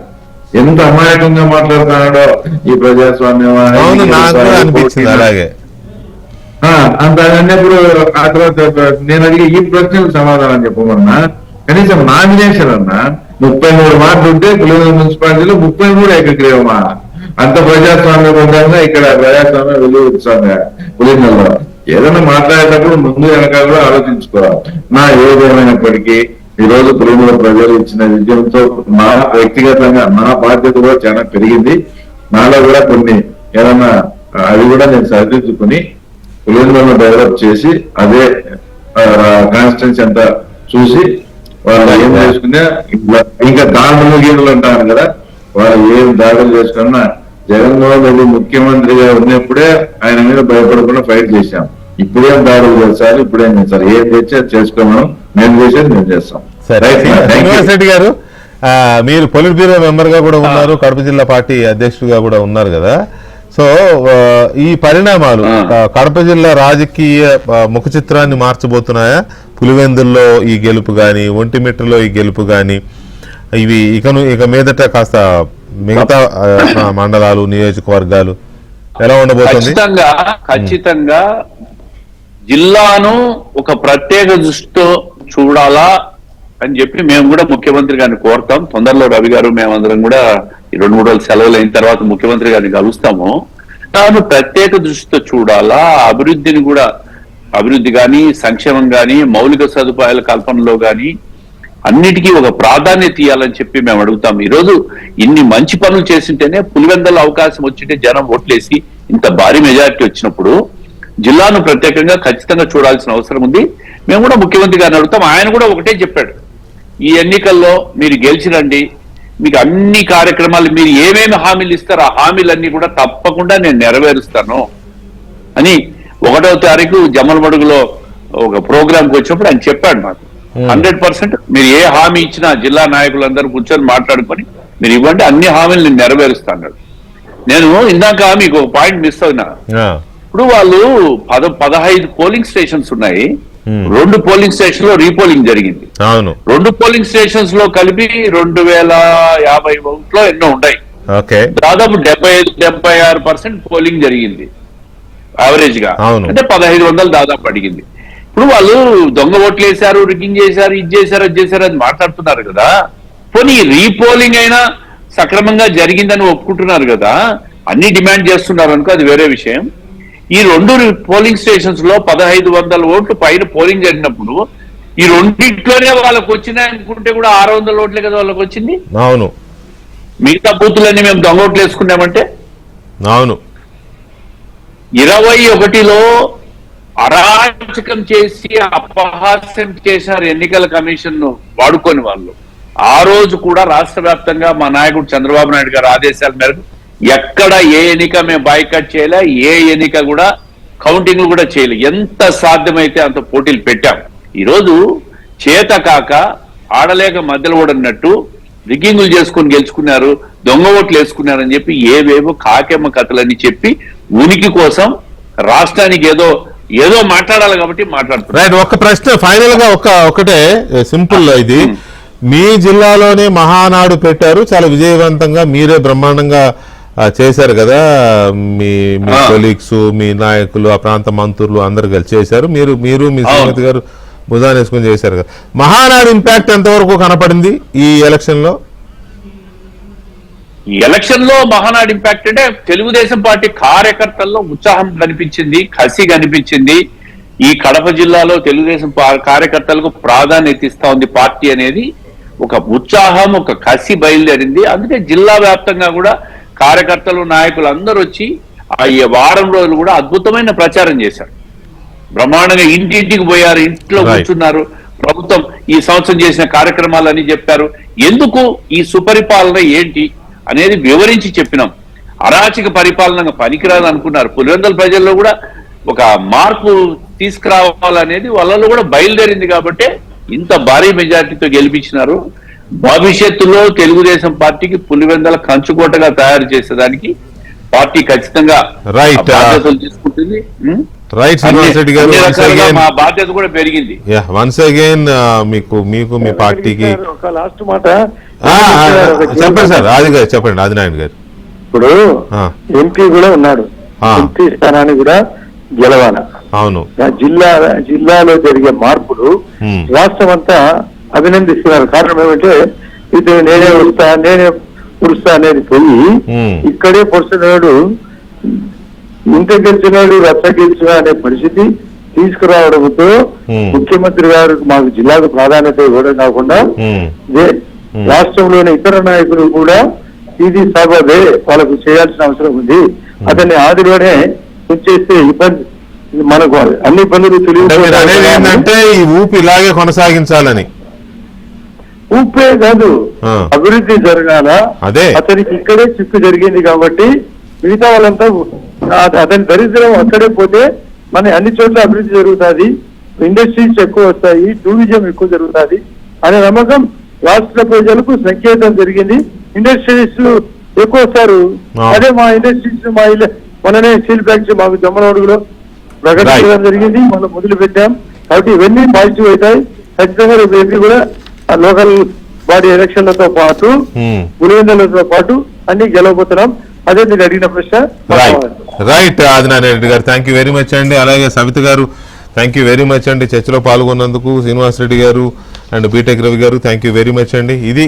ఎంత అమాయకంగా మాట్లాడుతున్నాడో ఈ ప్రజాస్వామ్యం అనిపించింది. అలాగే అంత అన్నప్పుడు ఆ తర్వాత నేను అడిగే ఈ ప్రశ్నకు సమాధానం చెప్పమన్నా. కనీసం నామినేషన్ అన్నా 33 వార్డులు ఉంటే పులివెందుల మున్సిపాలిటీలో 33 ఏకగ్రీవమా? అంత ప్రజాస్వామ్యబద్ధంగా ఇక్కడ ప్రజాస్వామ్యం వెలువడుతుంది పులివెందులలో. ఏదైనా మాట్లాడేటప్పుడు ముందు వెనకాల కూడా ఆలోచించుకోవాలి. నా ఏదేమైనప్పటికీ ఈ రోజు పులివెందుల ప్రజలు ఇచ్చిన విజయంతో నా వ్యక్తిగతంగా నా బాధ్యత కూడా చాలా పెరిగింది. నాలో కూడా కొన్ని ఏదన్నా అవి కూడా నేను సరిదిద్దుకుని పులివెందులను డెవలప్ చేసి అదే కాన్స్టిట్యున్సీ అంతా చూసి వాళ్ళు ఏం చేసుకున్నా ఇంకా దాడులు గీడులు అంటారు కదా, వాళ్ళు ఏం దాడులు చేసుకున్నా జగన్మోహన్ రెడ్డి ముఖ్యమంత్రిగా ఉన్నప్పుడే ఆయన మీద భయపడకుండా ఫైట్ చేశాం. ఇప్పుడేం దాడులు చేస్తారు, ఇప్పుడేం చేస్తారు, ఏం తెచ్చి అది చేసుకోమను, మేము చేసేది మేము చేస్తాం. శ్రీనివాస్ రెడ్డి గారు, మీరు పొలిట్ బ్యూరో మెంబర్ గా కూడా ఉన్నారు, కడప జిల్లా పార్టీ అధ్యక్షుడిగా కూడా ఉన్నారు కదా. సో ఈ పరిణామాలు కడప జిల్లా రాజకీయ ముఖ చిత్రాన్ని మార్చబోతున్నాయా? పులివెందుల్లో ఈ గెలుపు గాని, ఒంటిమిట్టలో ఈ గెలుపు గాని, ఇవి ఇక మీదట కాస్త మిగతా మండలాలు, నియోజకవర్గాలు ఎలా ఉండబోతుంది? ఖచ్చితంగా జిల్లాను ఒక ప్రత్యేక దృష్టితో చూడాలా అని చెప్పి మేము కూడా ముఖ్యమంత్రి గారిని కోరుతాం. తొందరలో రవి గారు మేమందరం కూడా ఈ 2-3 రోజులు సెలవులు అయిన తర్వాత ముఖ్యమంత్రి గారిని కలుస్తాము. తాను ప్రత్యేక దృష్టితో చూడాలా, అభివృద్ధిని కూడా, అభివృద్ధి కానీ, సంక్షేమం కానీ, మౌలిక సదుపాయాల కల్పనలో కానీ అన్నిటికీ ఒక ప్రాధాన్యత ఇవ్వాలని చెప్పి మేము అడుగుతాం. ఈరోజు ఇన్ని మంచి పనులు చేసింటేనే పులివెందుల అవకాశం వచ్చింటే జనం ఓట్లేసి ఇంత భారీ మెజారిటీ వచ్చినప్పుడు జిల్లాను ప్రత్యేకంగా ఖచ్చితంగా చూడాల్సిన అవసరం ఉంది. మేము కూడా ముఖ్యమంత్రి గారిని అడుగుతాం. ఆయన కూడా ఒకటే చెప్పాడు, ఈ ఎన్నికల్లో మీరు గెలిచినండి, మీకు అన్ని కార్యక్రమాలు మీరు ఏమేమి హామీలు ఇస్తారో ఆ హామీలన్నీ కూడా తప్పకుండా నేను నెరవేరుస్తాను అని 1వ తారీఖు జమ్మలమడుగులో ఒక ప్రోగ్రాంకి వచ్చినప్పుడు ఆయన చెప్పాడు మాకు. 100% మీరు ఏ హామీ ఇచ్చినా జిల్లా నాయకులందరూ కూర్చొని మాట్లాడుకొని మీరు ఇవ్వండి, అన్ని హామీలు నేను నెరవేరుస్తాను. నేను ఇందాక మీకు ఒక పాయింట్ మిస్ అయినా, ఇప్పుడు వాళ్ళు 15 పోలింగ్ స్టేషన్స్ ఉన్నాయి. 2 పోలింగ్ స్టేషన్ లో రీపోలింగ్ జరిగింది. 2 పోలింగ్ స్టేషన్స్ లో కలిపి 2050 ఓట్లు ఎన్నో ఉన్నాయి. దాదాపు 75-76% పోలింగ్ జరిగింది యావరేజ్ గా. అంటే 1500 దాదాపు అడిగింది. ఇప్పుడు వాళ్ళు దొంగ ఓట్లు వేశారు, రిగ్గింగ్ చేశారు, ఇది చేశారు, అది చేశారు అని మాట్లాడుతున్నారు కదా. పోనీ ఓటింగ్ అయినా సక్రమంగా జరిగిందని ఒప్పుకుంటున్నారు కదా, అన్ని డిమాండ్ చేస్తున్నారు అనుకో, అది వేరే విషయం. ఈ 2 పోలింగ్ స్టేషన్స్ లో 1500 ఓట్లు పైన పోలింగ్ జరిగినప్పుడు ఈ రెండింటిలోనే వాళ్ళకి వచ్చినాయి అనుకుంటే కూడా 600 ఓట్లే కదా వాళ్ళకి వచ్చింది. అవును, మిగతా బూతులన్నీ మేము దొంగ ఓట్లు వేసుకున్నామంటే. అవును, 21లో అరాచకం చేసి అపహాస్యం చేశారు ఎన్నికల కమిషన్ ను వాడుకొని వాళ్ళు. ఆ రోజు కూడా రాష్ట్ర వ్యాప్తంగా మా నాయకుడు చంద్రబాబు నాయుడు గారి ఆదేశాల మేరకు ఎక్కడ ఏ ఎన్నిక మేము బాయ్కట్ చేయలే, ఏ ఎన్నిక కూడా కౌంటింగ్ కూడా చేయలే. ఎంత సాధ్యమైతే అంత పోటీలు పెట్టాం. ఈరోజు చేత కాక ఆడలేక మధ్యలో ఓడన్నట్టు రిగ్గింగులు చేసుకుని గెలుచుకున్నారు, దొంగ ఓట్లు వేసుకున్నారని చెప్పి ఏవేవో కాకెమ్మ కథలని చెప్పి ఉనికి కోసం రాష్ట్రానికి ఏదో మాట్లాడాలి కాబట్టి మాట్లాడుతున్నారు. ఒక ప్రశ్న ఫైనల్ గా ఒకటే సింపుల్, ఇది మీ జిల్లాలోనే మహానాడు పెట్టారు, చాలా విజయవంతంగా మీరే బ్రహ్మాండంగా చేశారు కదా. మీ కొలీగ్స్, మీ నాయకులు, ఆ ప్రాంత మంత్రులు అందరు కలిసి చేశారు. మీరు మీ శ్రీమతి గారు భుజాన్ని వేసుకుని చేశారు కదా. మహానాడు ఇంపాక్ట్ ఎంతవరకు కనపడింది ఈ ఎలక్షన్లో? ఈ ఎలక్షన్ లో మహానాడు ఇంపాక్ట్ అంటే తెలుగుదేశం పార్టీ కార్యకర్తల్లో ఉత్సాహం కనిపించింది, కసి కనిపించింది. ఈ కడప జిల్లాలో తెలుగుదేశం కార్యకర్తలకు ప్రాధాన్యత ఇస్తా ఉంది పార్టీ అనేది ఒక ఉత్సాహం, ఒక కసి బయలుదేరింది. అందుకే జిల్లా వ్యాప్తంగా కూడా కార్యకర్తలు, నాయకులు అందరూ వచ్చి ఈ వారం రోజులు కూడా అద్భుతమైన ప్రచారం చేశారు. బ్రహ్మాండంగా ఇంటింటికి పోయారు, ఇంట్లో కూర్చున్నారు. ప్రభుత్వం ఈ సంవత్సరం చేసిన కార్యక్రమాలని చెప్పారు. ఎందుకు ఈ సుపరిపాలన ఏంటి అనేది వివరించి చెప్పినాం. అరాచక పరిపాలన పనికిరాదు అనుకున్నారు. పులివెందుల ప్రజల్లో కూడా ఒక మార్పు తీసుకురావాలనేది వాళ్ళలో కూడా బయలుదేరింది కాబట్టి ఇంత భారీ మెజార్టీతో గెలిపించినారు. భవిష్యత్తులో తెలుగుదేశం పార్టీకి పులివెందుల కంచుకోటగా తయారు చేసేదానికి పార్టీ ఖచ్చితంగా బాధ్యతలు తీసుకుంటుంది. మా బాధ్యత కూడా పెరిగింది. వన్స్ అగైన్ మీకు మీ పార్టీకి ఒక లాస్ట్ మాట చెప్పండి సార్. చెప్పండి ఆదినారాయణ గారు. ఇప్పుడు ఎంపీ కూడా ఉన్నాడు, ఎంపీ స్థానాన్ని కూడా గెలవాల. అవును, జిల్లాలో జరిగే మార్పులు రాష్ట్రం అంతా అభినందిస్తున్నారు. కారణం ఏమంటే ఇది నేనే వస్తా, నేనే పురుస్తా అనేది పోయి ఇక్కడే పొడుస్తున్నాడు, ఇంత గెలిచినాడు రచ్చ గెలిచిన అనే పరిస్థితి తీసుకురావడంతో ముఖ్యమంత్రి గారు మాకు జిల్లాకు ప్రాధాన్యత ఇవ్వడం కాకుండా రాష్ట్రంలోని ఇతర నాయకులు కూడా ఇది సభదే వాళ్ళకు చేయాల్సిన అవసరం ఉంది, అతన్ని ఆదిలోనే ఉంచేస్తే ఇబ్బంది, మనకు అన్ని పనులు ఏంటంటే ఈ ఊపి ఇలాగే కొనసాగించాలని. ఊపే కాదు, అభివృద్ధి జరగాల. అతనికి ఇక్కడే చిక్కు జరిగింది కాబట్టి మిగతా వాళ్ళంతా అతని దరిద్రం అక్కడే పోతే మన అన్ని చోట్ల అభివృద్ధి జరుగుతుంది, ఇండస్ట్రీస్ ఎక్కువ వస్తాయి, టూరిజం ఎక్కువ జరుగుతుంది అనే నమ్మకం రాష్ట్ర ప్రజలకు సంకేతం జరిగింది. ఇండస్ట్రీస్ ఎక్కువ వస్తారు. అదే మా ఇండస్ట్రీస్ మొన్ననే స్టీల్ ఫ్యాక్టరీ మాకు జమ్మలమడుగులో ప్రకటించడం జరిగింది, మనం మొదలు పెట్టాం. కాబట్టి ఇవన్నీ పాజిటివ్ అవుతాయి. ఖచ్చితంగా రేపు ఎంపీ కూడా లోకల్ బాడీ ఎలక్షన్లతో పాటు పులివెందులతో పాటు అన్ని గెలవబోతున్నాం. అదే మీరు అడిగిన ప్రశ్న. రైట్ ఆదినారాయణ రెడ్డి గారు, థ్యాంక్ యూ వెరీ మచ్ అండి. అలాగే సవిత గారు థ్యాంక్ యూ వెరీ మచ్ అండి చర్చలో పాల్గొన్నందుకు. శ్రీనివాస్ రెడ్డి గారు అండ్ బీటెక్ రవి గారు థ్యాంక్ యూ వెరీ మచ్ అండి. ఇది